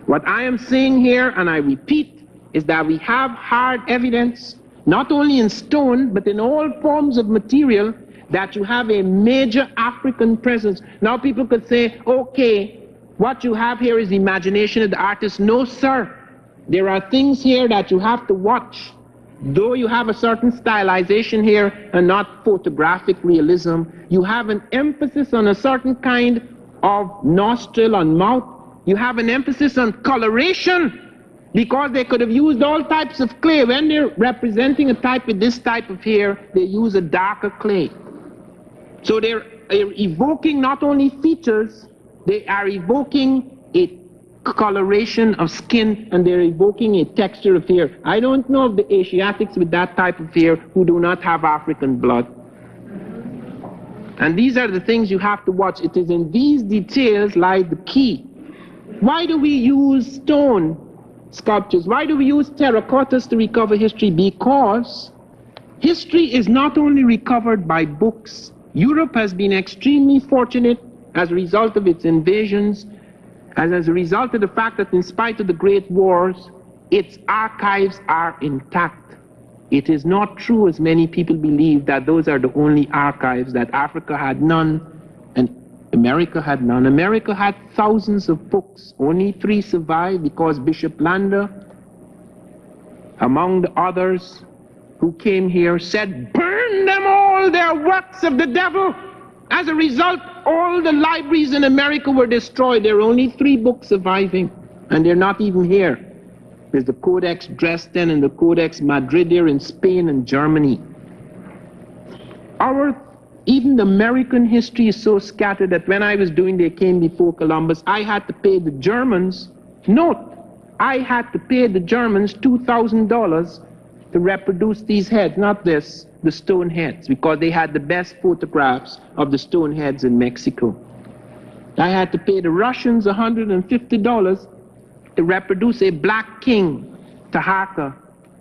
What I am saying here, and I repeat, is that we have hard evidence, not only in stone, but in all forms of material, that you have a major African presence. Now people could say, okay, what you have here is the imagination of the artist. No, sir. There are things here that you have to watch. Though you have a certain stylization here and not photographic realism, you have an emphasis on a certain kind of nostril and mouth. You have an emphasis on coloration because they could have used all types of clay. When they're representing a type with this type of hair, they use a darker clay. So they're evoking not only features, they are evoking a coloration of skin, and they're evoking a texture of hair. I don't know of the Asiatics with that type of hair who do not have African blood. And these are the things you have to watch. It is in these details lie the key. Why do we use stone sculptures? Why do we use terracottas to recover history? Because history is not only recovered by books. Europe has been extremely fortunate as a result of its invasions, and as a result of the fact that in spite of the great wars, its archives are intact. It is not true, as many people believe, that those are the only archives, that Africa had none and America had none. America had thousands of books. Only 3 survived because Bishop Lander, among the others, who came here said, burn them all, they're works of the devil. As a result, all the libraries in America were destroyed. There are only 3 books surviving, and they're not even here. There's the Codex Dresden and the Codex Madrid here in Spain and Germany. Even the American history is so scattered that when I was doing They Came Before Columbus, I had to pay the Germans, I had to pay the Germans $2,000 to reproduce these heads, not this, the stone heads, because they had the best photographs of the stone heads in Mexico. I had to pay the Russians $150 to reproduce a black king, Taharqa,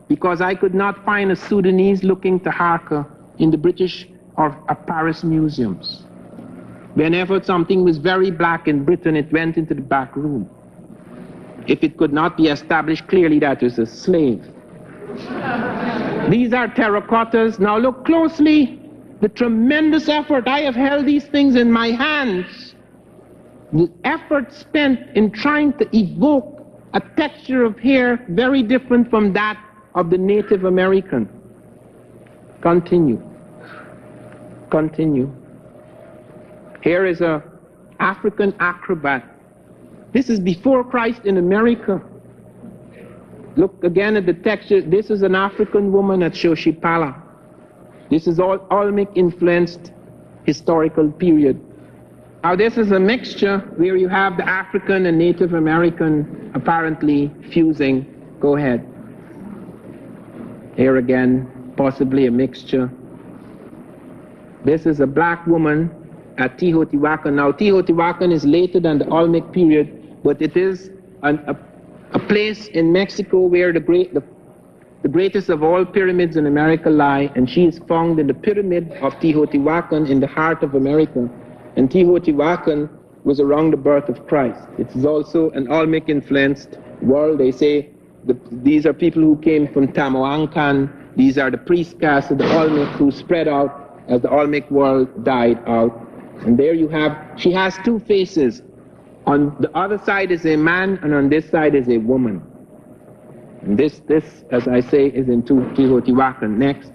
because I could not find a Sudanese-looking Taharqa in the British or Paris museums. Whenever something was very black in Britain, it went into the back room. If it could not be established clearly that it was a slave. These are terracottas. Now look closely, the tremendous effort. I have held these things in my hands. The effort spent in trying to evoke a texture of hair very different from that of the Native American. Continue. Here is an African acrobat. This is before Christ in America. Look again at the texture. This is an African woman at Xochipala. This is all Olmec influenced historical period. Now this is a mixture where you have the African and Native American apparently fusing. Go ahead. Here again, possibly a mixture. This is a black woman at Teotihuacan. Now Teotihuacan is later than the Olmec period, but it is a place in Mexico where the greatest of all pyramids in America lie, and she is found in the pyramid of Teotihuacan in the heart of America. And Teotihuacan was around the birth of Christ. It is also an Olmec influenced world. They say these are people who came from Tamoancan. These are the priest castes of the Olmec who spread out as the Olmec world died out. And there you have, she has 2 faces. On the other side is a man, and on this side is a woman. And this, as I say, is in Teotihuacan. Next.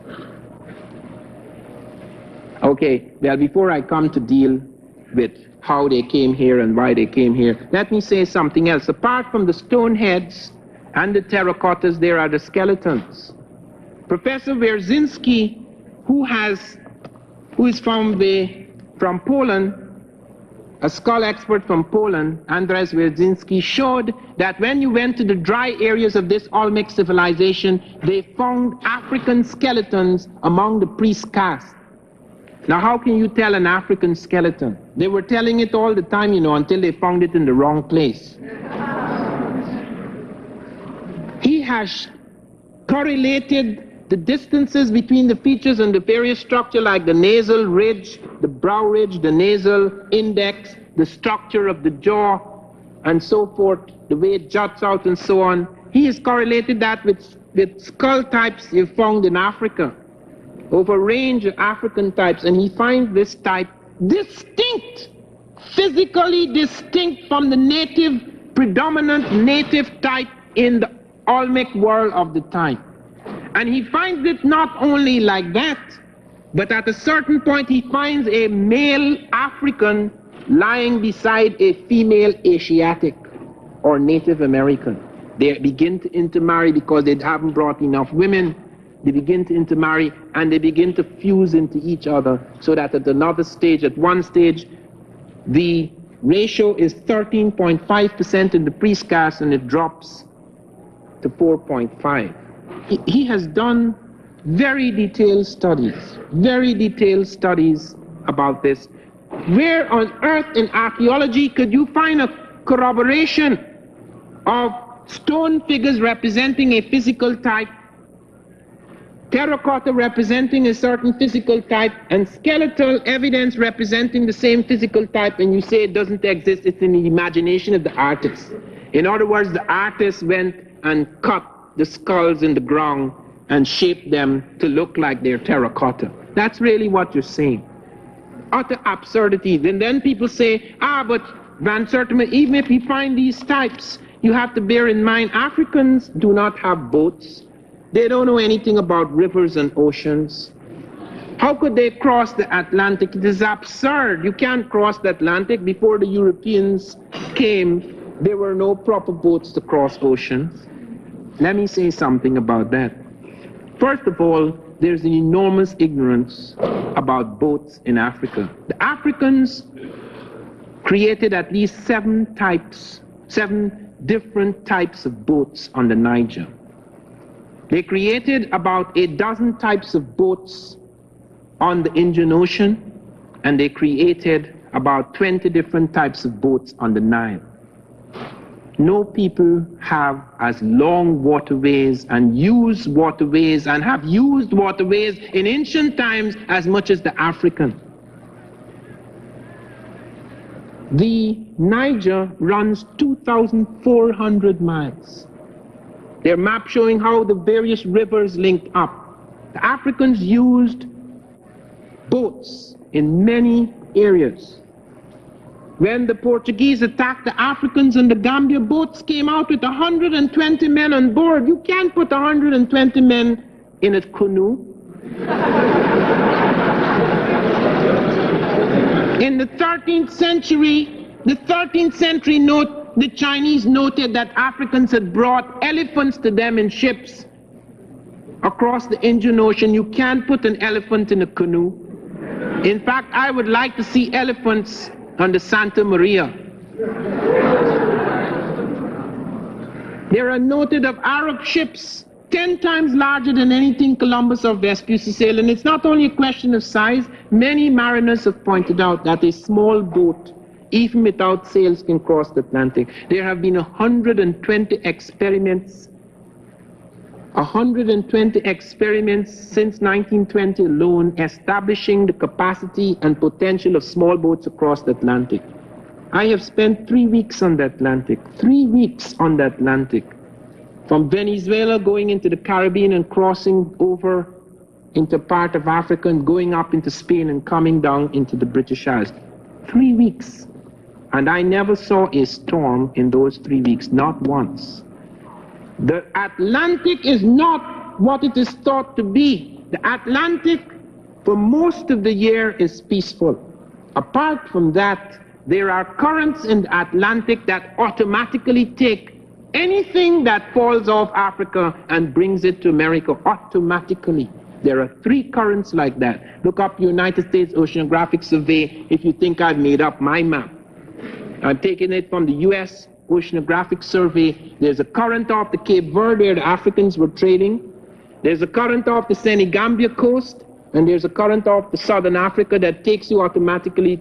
Okay, well, before I come to deal with how they came here and why they came here, let me say something else. Apart from the stone heads and the terracottas, there are the skeletons. Professor Wierzyński, who is from Poland, a skull expert from Poland, Andrzej Wierzyński, showed that when you went to the dry areas of this Olmec civilization, they found African skeletons among the priest caste. Now how can you tell an African skeleton? They were telling it all the time, until they found it in the wrong place. He has correlated the distances between the features and the various structure, like the nasal ridge, the brow ridge, the nasal index, the structure of the jaw, and so forth, the way it juts out and so on. He has correlated that with skull types you found in Africa, over a range of African types, and he finds this type distinct, physically distinct from the predominant native type in the Olmec world of the time. And he finds it not only like that, but at a certain point he finds a male African lying beside a female Asiatic or Native American. They begin to intermarry because they haven't brought enough women. They begin to intermarry and they begin to fuse into each other, so that at one stage, the ratio is 13.5% in the priest caste and it drops to 4.5. He has done very detailed studies about this. Where on earth in archaeology could you find a corroboration of stone figures representing a physical type, terracotta representing a certain physical type, and skeletal evidence representing the same physical type, and you say it doesn't exist, it's in the imagination of the artist? In other words, the artist went and cut the skulls in the ground and shaped them to look like they're terracotta. That's really what you're saying. Utter absurdity. And then people say, but Van Sertima, even if you find these types, you have to bear in mind Africans do not have boats. They don't know anything about rivers and oceans. How could they cross the Atlantic? It is absurd. You can't cross the Atlantic. Before the Europeans came, there were no proper boats to cross oceans. Let me say something about that. First of all, there's an enormous ignorance about boats in Africa. The Africans created at least seven different types of boats on the Niger. They created about a dozen types of boats on the Indian Ocean, and they created about 20 different types of boats on the Nile. No people have as long waterways and use waterways and have used waterways in ancient times as much as the African. The Niger runs 2,400 miles. Their map showing how the various rivers linked up. The Africans used boats in many areas. When the Portuguese attacked the Africans in the Gambia, boats came out with 120 men on board. You can't put 120 men in a canoe. In the 13th century note, the Chinese noted that Africans had brought elephants to them in ships across the Indian Ocean. You can't put an elephant in a canoe. In fact, I would like to see elephants on the Santa Maria. There are noted of Arab ships 10 times larger than anything Columbus or Vespucci sailed. And it's not only a question of size. Many mariners have pointed out that a small boat, even without sails, can cross the Atlantic. There have been 120 experiments since 1920 alone, establishing the capacity and potential of small boats across the Atlantic. I have spent 3 weeks on the Atlantic, 3 weeks on the Atlantic, from Venezuela going into the Caribbean and crossing over into part of Africa and going up into Spain and coming down into the British Isles. 3 weeks. And I never saw a storm in those 3 weeks, not once. The Atlantic is not what it is thought to be. The Atlantic, for most of the year, is peaceful. Apart from that, there are currents in the Atlantic that automatically take anything that falls off Africa and brings it to America automatically. There are 3 currents like that. Look up United States Oceanographic Survey if you think I've made up my map. I'm taking it from the U.S. Oceanographic Survey. There's a current off the Cape Verde where the Africans were trading. There's a current off the Senegambia coast, and there's a current off the Southern Africa that takes you automatically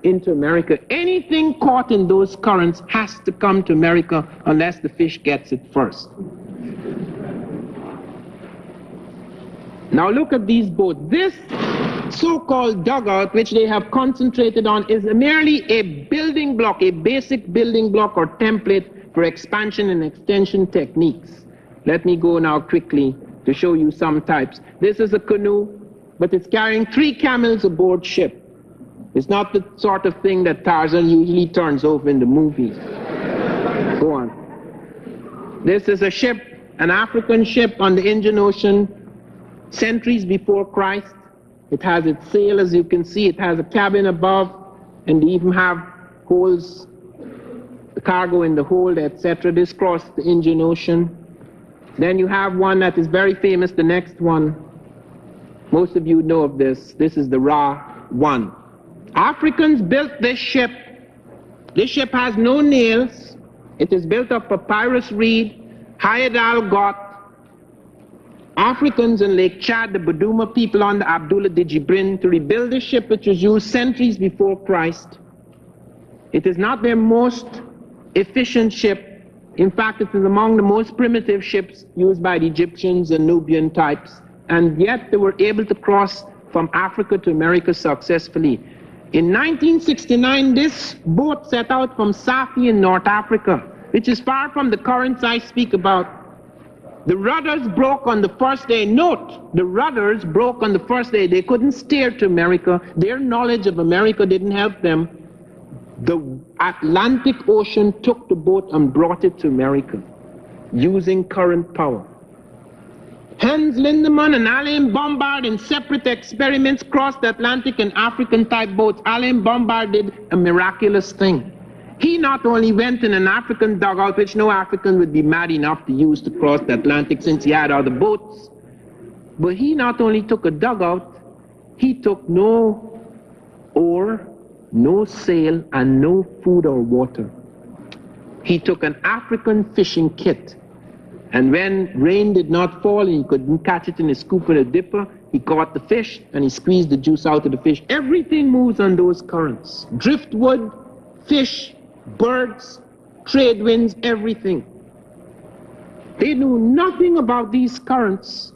into America. Anything caught in those currents has to come to America unless the fish gets it first. Now look at these boats. This so-called dugout, which they have concentrated on, is merely a building block, a basic building block or template for expansion and extension techniques. Let me go now quickly to show you some types. This is a canoe, but it's carrying 3 camels aboard ship. It's not the sort of thing that Tarzan usually turns over in the movies. Go on. This is a ship, an African ship on the Indian Ocean, centuries before Christ. It has its sail, as you can see. It has a cabin above, and they even have holes, the cargo in the hold, etc. This crossed the Indian Ocean. Then you have one that is very famous, the next one. Most of you know of this. This is the Ra-1. Africans built this ship. This ship has no nails. It is built of papyrus reed, Hyadal got. Africans in Lake Chad, the Buduma people under Abdullah Dijibrin, to rebuild this ship which was used centuries before Christ. It is not their most efficient ship. In fact, it is among the most primitive ships used by the Egyptians and Nubian types. And yet they were able to cross from Africa to America successfully. In 1969, this boat set out from Safi in North Africa, which is far from the currents I speak about. The rudders broke on the first day. Note, the rudders broke on the first day. They couldn't steer to America. Their knowledge of America didn't help them. The Atlantic Ocean took the boat and brought it to America using current power. Hans Lindemann and Alain Bombard, in separate experiments, crossed the Atlantic in African-type boats. Alain Bombard did a miraculous thing. He not only went in an African dugout, which no African would be mad enough to use to cross the Atlantic since he had other boats, but he not only took a dugout, he took no oar, no sail, and no food or water. He took an African fishing kit, and when rain did not fall and he couldn't catch it in his scoop with a dipper, he caught the fish and he squeezed the juice out of the fish. Everything moves on those currents. Driftwood, fish, birds, trade winds, everything. They knew nothing about these currents,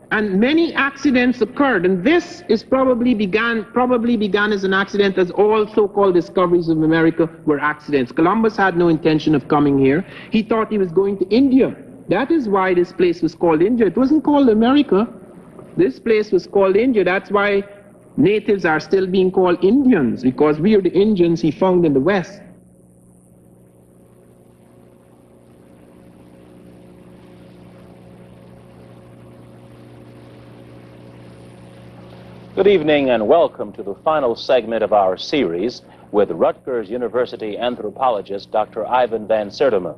and many accidents occurred, and this is probably began as an accident, as all so-called discoveries of America were accidents. Columbus had no intention of coming here. He thought he was going to India. That is why this place was called India. It wasn't called America. This place was called India. That's why natives are still being called Indians, because we are the Indians he found in the West. Good evening and welcome to the final segment of our series with Rutgers University anthropologist Dr. Ivan van Sertima.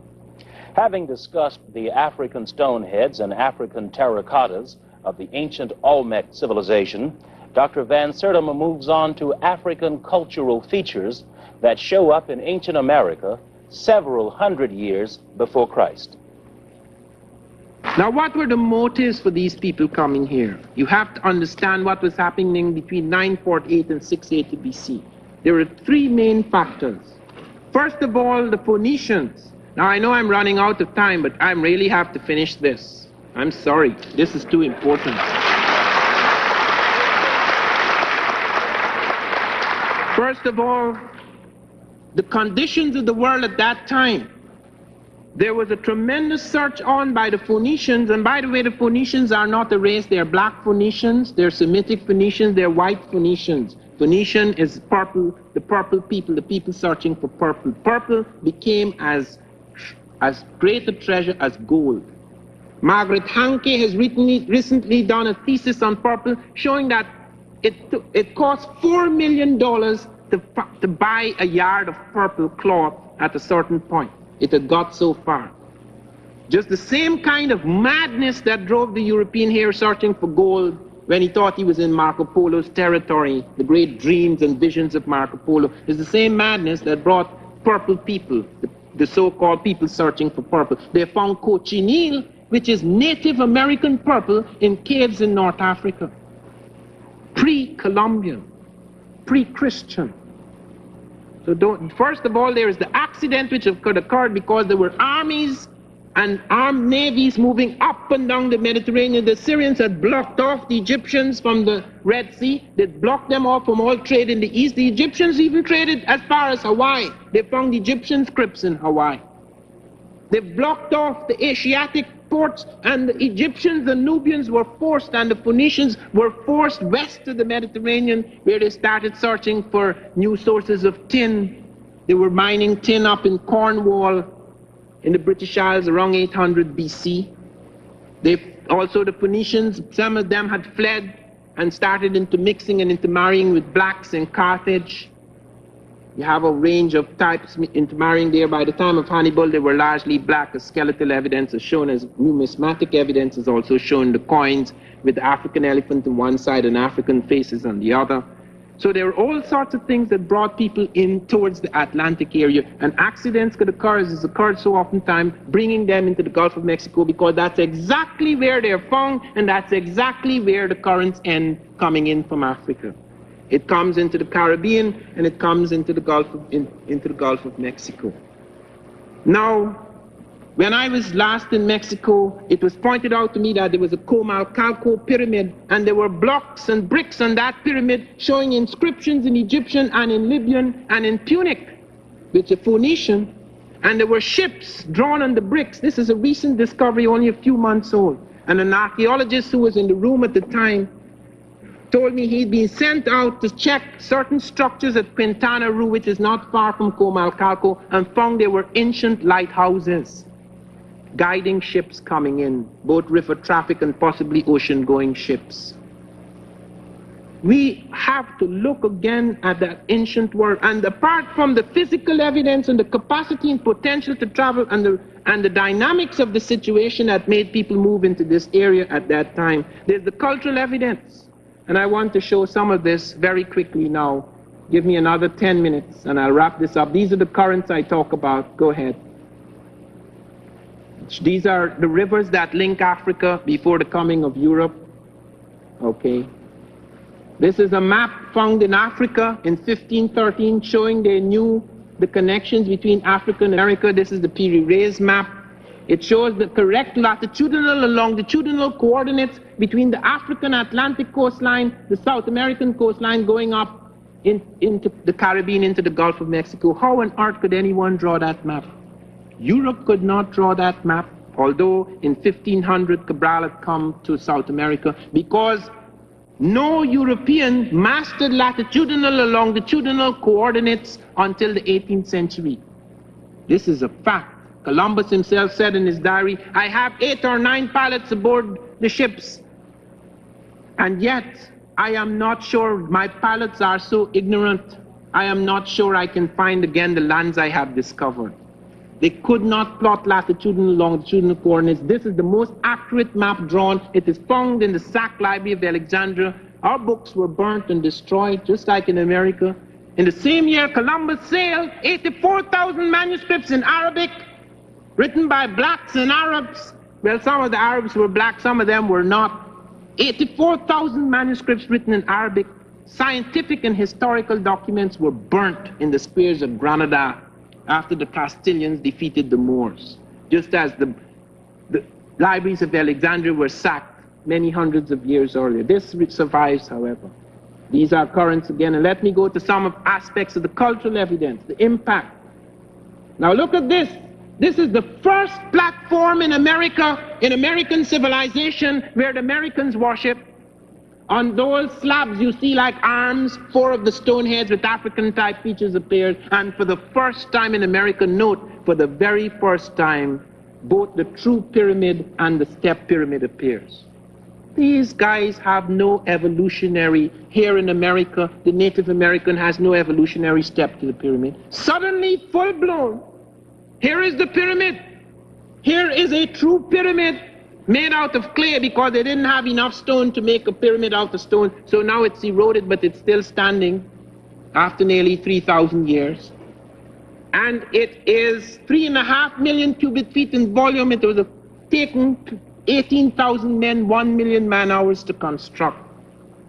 Having discussed the African stoneheads and African terracottas of the ancient Olmec civilization, Dr. van Sertima moves on to African cultural features that show up in ancient America several hundred years before Christ. Now, what were the motives for these people coming here? You have to understand what was happening between 948 and 680 BC. There were three main factors. First of all, the Phoenicians. Now, I know I'm running out of time, but I really have to finish this. I'm sorry. This is too important. First of all, the conditions of the world at that time. There was a tremendous search on by the Phoenicians, and by the way, the Phoenicians are not a race. They're black Phoenicians, they're Semitic Phoenicians, they're white Phoenicians. Phoenician is purple, the purple people, the people searching for purple. Purple became as great a treasure as gold. Margaret Hanke has recently done a thesis on purple, showing that it cost $4 million to buy a yard of purple cloth at a certain point. It had got so far. Just the same kind of madness that drove the European here searching for gold when he thought he was in Marco Polo's territory, the great dreams and visions of Marco Polo, is the same madness that brought purple people, the so-called people searching for purple. They found cochineal, which is Native American purple, in caves in North Africa. Pre-Columbian, pre-Christian. So first of all, there is the accident which could occur because there were armies and armed navies moving up and down the Mediterranean. The Syrians had blocked off the Egyptians from the Red Sea. They blocked them off from all trade in the east. The Egyptians even traded as far as Hawaii. They found Egyptian scripts in Hawaii. They blocked off the Asiatic ports, and the Egyptians and Nubians were forced, and the Phoenicians were forced west to the Mediterranean, where they started searching for new sources of tin. They were mining tin up in Cornwall in the British Isles around 800 BC. Also the Phoenicians, some of them had fled and started intermixing and intermarrying with blacks in Carthage. You have a range of types intermarrying there. By the time of Hannibal, they were largely black, as skeletal evidence is shown, as numismatic evidence is also shown, the coins with the African elephant on one side and African faces on the other. So there were all sorts of things that brought people in towards the Atlantic area, and accidents could occur, as has occurred so oftentimes, bringing them into the Gulf of Mexico, because that's exactly where they're found, and that's exactly where the currents end coming in from Africa. It comes into the Caribbean, and it comes into the Gulf of Mexico. Now, when I was last in Mexico, it was pointed out to me that there was a Comalcalco pyramid, and there were blocks and bricks on that pyramid showing inscriptions in Egyptian and in Libyan and in Punic, which is Phoenician, and there were ships drawn on the bricks. This is a recent discovery, only a few months old. And an archaeologist who was in the room at the time told me he'd been sent out to check certain structures at Quintana Roo, which is not far from Comalcalco, and found they were ancient lighthouses. guiding ships coming in, both river traffic and possibly ocean-going ships. We have to look again at that ancient world, and apart from the physical evidence and the capacity and potential to travel and the dynamics of the situation that made people move into this area at that time, there's the cultural evidence. And I want to show some of this very quickly now. Give me another 10 minutes and I'll wrap this up. These are the currents I talk about. Go ahead. These are the rivers that link Africa before the coming of Europe. Okay. This is a map found in Africa in 1513 showing they knew the connections between Africa and America. This is the Piri Reis map. It shows the correct latitudinal and longitudinal coordinates between the African Atlantic coastline, the South American coastline going up into the Caribbean, into the Gulf of Mexico. How on earth could anyone draw that map? Europe could not draw that map, although in 1500 Cabral had come to South America, because no European mastered latitudinal or longitudinal coordinates until the 18th century. This is a fact. Columbus himself said in his diary, I have 8 or 9 pilots aboard the ships, and yet I am not sure, my pilots are so ignorant, I am not sure I can find again the lands I have discovered. They could not plot latitudinal, longitudinal coordinates. This is the most accurate map drawn. It is found in the Sac Library of Alexandria. Our books were burnt and destroyed, just like in America. In the same year, Columbus sailed 84,000 manuscripts in Arabic, written by blacks and Arabs. Well, some of the Arabs were black, some of them were not. 84,000 manuscripts written in Arabic. Scientific and historical documents were burnt in the squares of Granada after the Castilians defeated the Moors, just as the libraries of Alexandria were sacked many hundreds of years earlier. This survives, however. These are currents again, and let me go to some of aspects of the cultural evidence, the impact. Now look at this. This is the first platform in America, in American civilization, where the Americans worship. On those slabs you see like arms, 4 of the stone heads with African-type features appeared, and for the first time in America, note, for the very first time, both the true pyramid and the step pyramid appears. These guys have no evolutionary, here in America, the Native American has no evolutionary step to the pyramid. Suddenly, full-blown, here is the pyramid. Here is a true pyramid made out of clay, because they didn't have enough stone to make a pyramid out of stone. So now it's eroded, but it's still standing after nearly 3,000 years. And it is 3.5 million cubic feet in volume. It was taken 18,000 men, 1 million man-hours to construct.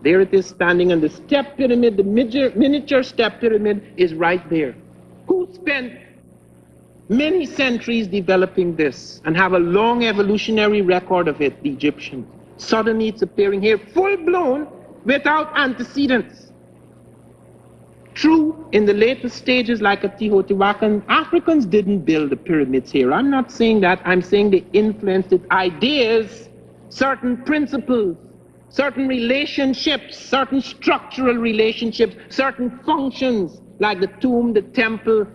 There it is standing, and the step pyramid, the miniature step pyramid, is right there. Who spent many centuries developing this and have a long evolutionary record of it, the Egyptians? Suddenly it's appearing here, full-blown, without antecedents. True, in the later stages, like at Teotihuacan, Africans didn't build the pyramids here. I'm not saying that. I'm saying they influenced it. Ideas, certain principles, certain relationships, certain structural relationships, certain functions, like the tomb, the temple,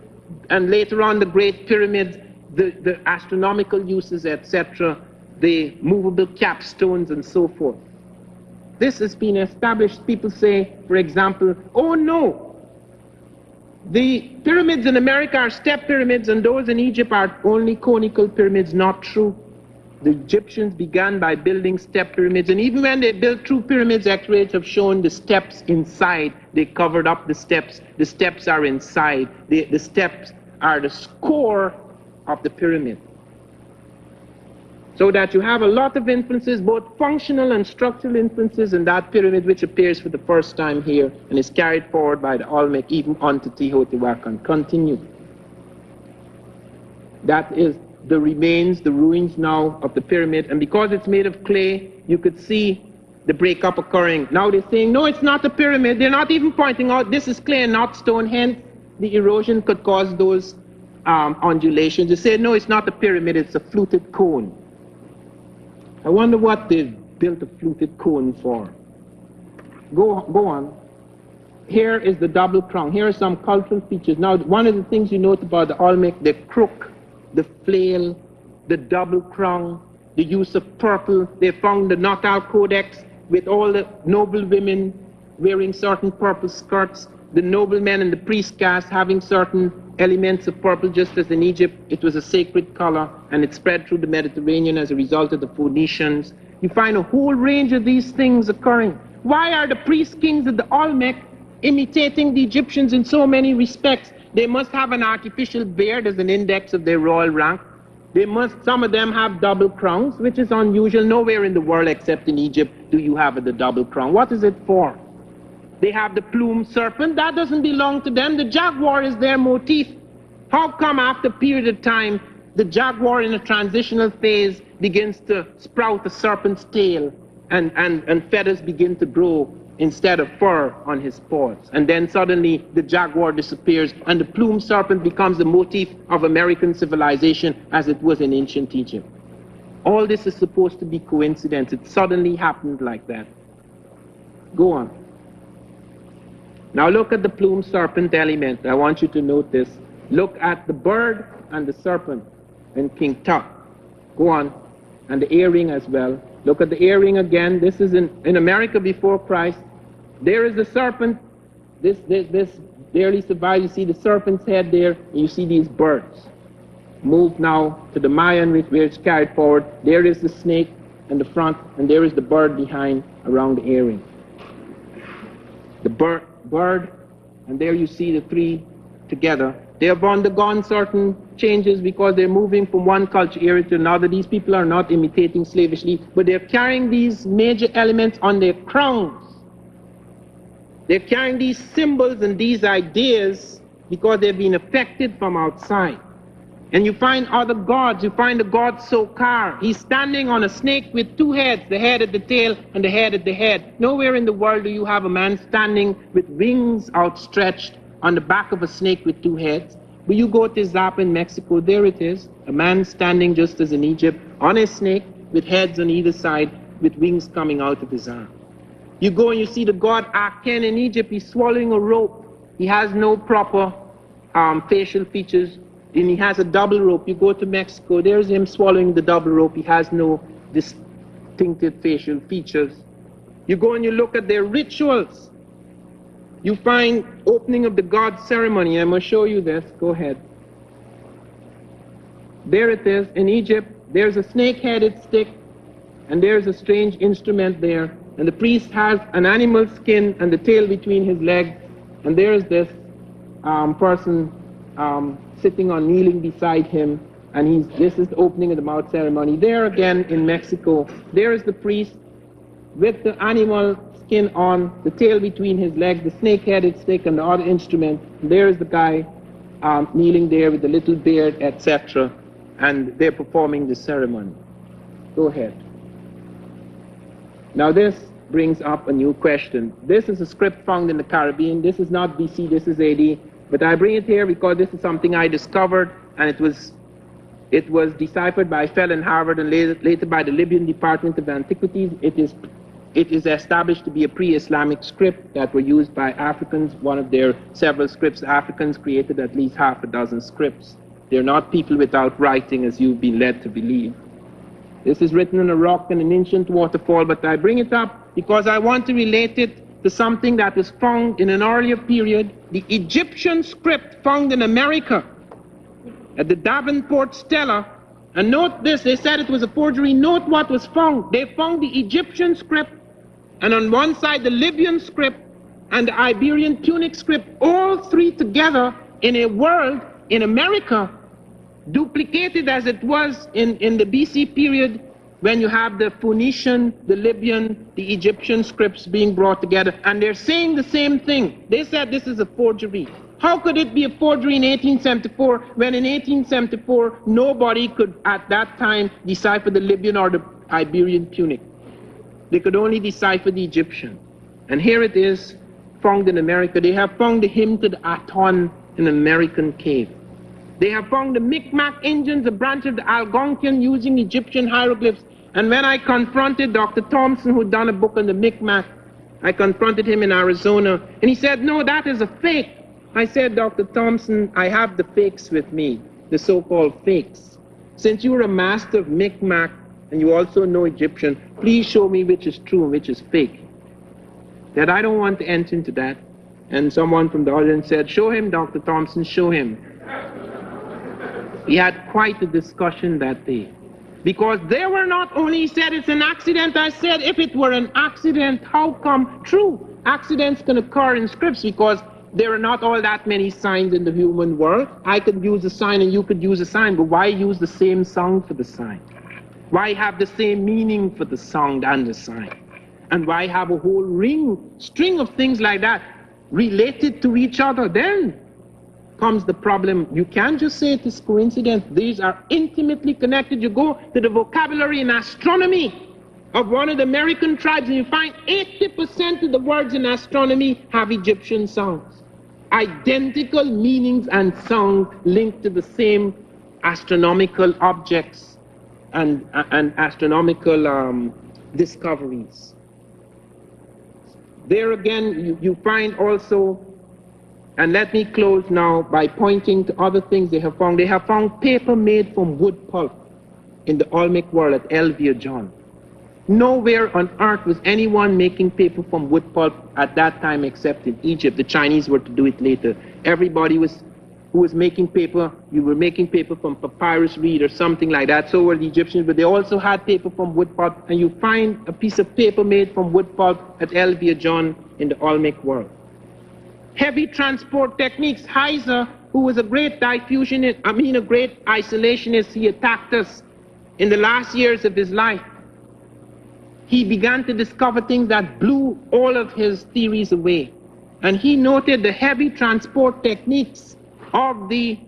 and later on the Great Pyramids, the astronomical uses, etc., the movable capstones and so forth. This has been established. People say, for example, oh no, the pyramids in America are step pyramids and those in Egypt are only conical pyramids. Not true. The Egyptians began by building step pyramids, and even when they built true pyramids, X-rays have shown the steps inside. They covered up the steps. The steps are inside. The steps are the core of the pyramid. So that you have a lot of influences, both functional and structural influences in that pyramid, which appears for the first time here and is carried forward by the Olmec even onto Teotihuacan. Continue. That is the remains, the ruins now of the pyramid, and because it's made of clay, you could see the breakup occurring. Now they're saying, no, it's not a pyramid. They're not even pointing out this is clay and not stone, hence the erosion could cause those undulations. They say, no, it's not a pyramid, it's a fluted cone. I wonder what they built a fluted cone for. Go on. Here is the double crown. Here are some cultural features. Now, one of the things you note about the Olmec, the crook, the flail, the double crown, the use of purple. They found the Natal Codex with all the noble women wearing certain purple skirts, the noblemen and the priest caste having certain elements of purple, just as in Egypt it was a sacred color, and it spread through the Mediterranean as a result of the Phoenicians. You find a whole range of these things occurring. Why are the priest kings of the Olmec imitating the Egyptians in so many respects? They must have an artificial beard as an index of their royal rank. Some of them have double crowns, which is unusual. Nowhere in the world except in Egypt do you have the double crown. What is it for? They have the plumed serpent. That doesn't belong to them. The jaguar is their motif. How come after a period of time, the jaguar in a transitional phase begins to sprout a serpent's tail and feathers begin to grow instead of fur on his paws? And then suddenly the jaguar disappears and the plumed serpent becomes the motif of American civilization as it was in ancient Egypt. All this is supposed to be coincidence. It suddenly happened like that. Go on. Now look at the plumed serpent element. I want you to note this. Look at the bird and the serpent in King Tut. Go on. And the earring as well. Look at the earring again. This is in America before Christ. There is the serpent. This barely survives. You see the serpent's head there, and you see these birds. Move now to the Mayan, where it's carried forward. There is the snake in the front, and there is the bird behind around the earring. The bird, and there you see the three together. They have undergone certain changes because they're moving from one culture area to another. These people are not imitating slavishly, but they're carrying these major elements on their crowns. They're carrying these symbols and these ideas because they've been affected from outside. And you find other gods. You find the god Sokar. He's standing on a snake with two heads, the head at the tail and the head at the head. Nowhere in the world do you have a man standing with wings outstretched on the back of a snake with two heads. But you go to Zap in Mexico, there it is, a man standing just as in Egypt on a snake with heads on either side with wings coming out of his arm. You go and you see the god Aken in Egypt. He's swallowing a rope. He has no proper facial features, and he has a double rope. You go to Mexico, there's him swallowing the double rope. He has no distinctive facial features. You go and you look at their rituals. You find opening of the god ceremony. I'm going to show you this. Go ahead. There it is in Egypt. There's a snake-headed stick, and there's a strange instrument there. And the priest has an animal skin and the tail between his legs. And there's this person sitting or kneeling beside him. And this is the opening of the mouth ceremony. There again in Mexico, there is the priest with the animal skin on, the tail between his legs, the snake-headed stick and the other instrument. And there is the guy kneeling there with the little beard, etc. And they're performing the ceremony. Go ahead. Now this brings up a new question. This is a script found in the Caribbean. This is not BC, this is AD. But I bring it here because this is something I discovered, and it was deciphered by a fellow in Harvard and later by the Libyan Department of Antiquities. It is established to be a pre-Islamic script that were used by Africans. One of their several scripts. Africans created at least half a dozen scripts. They're not people without writing, as you've been led to believe. This is written on a rock in an ancient waterfall, but I bring it up because I want to relate it to something that was found in an earlier period. The Egyptian script found in America at the Davenport Stela. And note this, they said it was a forgery. Note what was found. They found the Egyptian script, and on one side the Libyan script and the Iberian Punic script, all three together in a world in America, duplicated as it was in the BC period, when you have the Phoenician, the Libyan, the Egyptian scripts being brought together, and they're saying the same thing. They said this is a forgery. How could it be a forgery in 1874 when in 1874 nobody could at that time decipher the Libyan or the Iberian Punic? They could only decipher the Egyptian. And here it is, found in America. They have found the hymn to the Aton in an American cave. They have found the Micmac Indians, a branch of the Algonquian, using Egyptian hieroglyphs. And when I confronted Dr. Thompson, who'd done a book on the Micmac, I confronted him in Arizona, and he said, no, that is a fake. I said, Dr. Thompson, I have the fakes with me, the so-called fakes. since you're a master of Mi'kmaq and you also know Egyptian, please show me which is true and which is fake. That I don't want to enter into that. And someone from the audience said, show him, Dr. Thompson, show him. We had quite a discussion that day. Because they were not only said it's an accident, I said if it were an accident, how come? True, accidents can occur in scripts because there are not all that many signs in the human world. I could use a sign and you could use a sign, but why use the same sound for the sign? Why have the same meaning for the sound and the sign? And why have a whole string of things like that related to each other? Then comes the problem. You can't just say it is coincidence. These are intimately connected. You go to the vocabulary in astronomy of one of the American tribes and you find 80% of the words in astronomy have Egyptian sounds. Identical meanings and sound linked to the same astronomical objects and astronomical discoveries. There again, you find also, and let me close now by pointing to other things they have found. They have found paper made from wood pulp in the Olmec world at El Viejon. Nowhere on earth was anyone making paper from wood pulp at that time except in Egypt. The Chinese were to do it later. Everybody who was making paper, you were making paper from papyrus reed or something like that. So were the Egyptians, but they also had paper from wood pulp. And you find a piece of paper made from wood pulp at El Viejon in the Olmec world. Heavy transport techniques. Heiser, who was a great diffusionist, a great isolationist, he attacked us in the last years of his life. He began to discover things that blew all of his theories away. And he noted the heavy transport techniques of the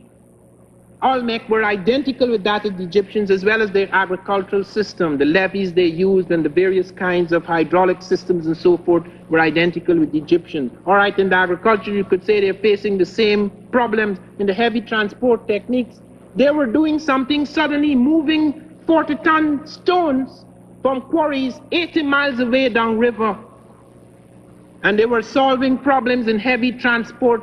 Olmec were identical with that of the Egyptians, as well as their agricultural system. The levees they used and the various kinds of hydraulic systems and so forth were identical with the Egyptians. All right, in the agriculture, you could say they're facing the same problems. In the heavy transport techniques, they were doing something, suddenly moving 40-ton stones from quarries 80 miles away downriver. And they were solving problems in heavy transport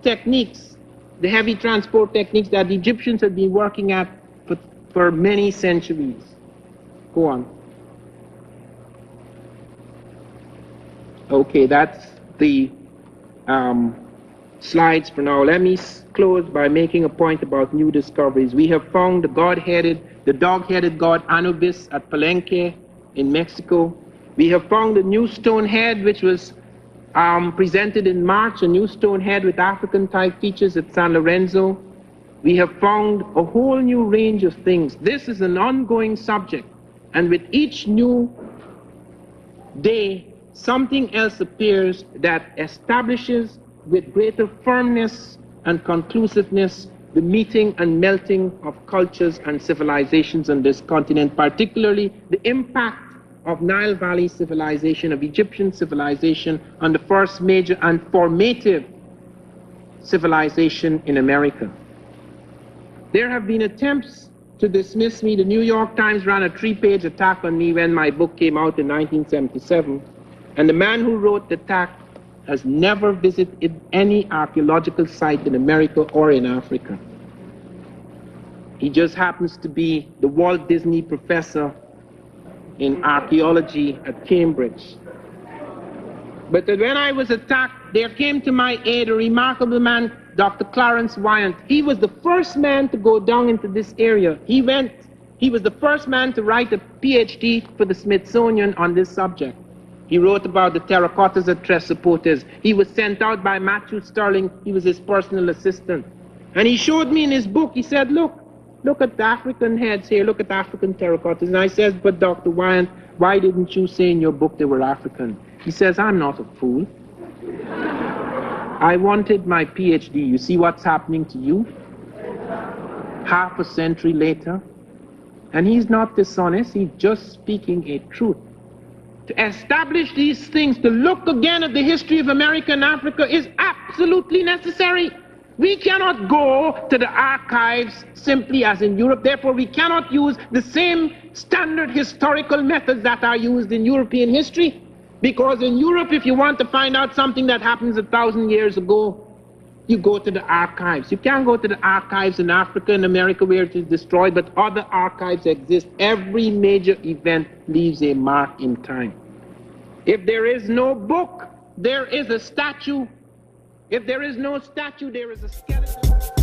techniques. The heavy transport techniques that the Egyptians had been working at for many centuries. Go on. Okay, that's the slides for now. Let me close by making a point about new discoveries. We have found the dog-headed god Anubis at Palenque in Mexico. We have found a new stone head which was presented in March, a new stone head with African-type features at San Lorenzo. We have found a whole new range of things. This is an ongoing subject, and with each new day, something else appears that establishes with greater firmness and conclusiveness the meeting and melting of cultures and civilizations on this continent, particularly the impact of Nile Valley civilization, of Egyptian civilization, on the first major and formative civilization in America. There have been attempts to dismiss me. The New York Times ran a 3-page attack on me when my book came out in 1977, and the man who wrote the attack has never visited any archaeological site in America or in Africa. He just happens to be the Walt Disney professor in archaeology at Cambridge. But when I was attacked, there came to my aid a remarkable man, Dr. Clarence Wyant. He was the first man to go down into this area. He was the first man to write a PhD for the Smithsonian on this subject. He wrote about the terracottas at Tres Zapotes. He was sent out by Matthew Sterling. He was his personal assistant. And he showed me in his book, he said, look at the African heads here, look at the African terracottas. And I said, but Dr. Wyant, why didn't you say in your book they were African? He says, I'm not a fool. I wanted my PhD. You see what's happening to you? Half a century later. And he's not dishonest, he's just speaking a truth. To establish these things, to look again at the history of America and Africa is absolutely necessary. We cannot go to the archives simply as in Europe. Therefore, we cannot use the same standard historical methods that are used in European history. Because in Europe, if you want to find out something that happens 1,000 years ago, you go to the archives. You can't go to the archives in Africa and America where it is destroyed, but other archives exist. Every major event leaves a mark in time. If there is no book, there is a statue. If there is no statue, there is a skeleton.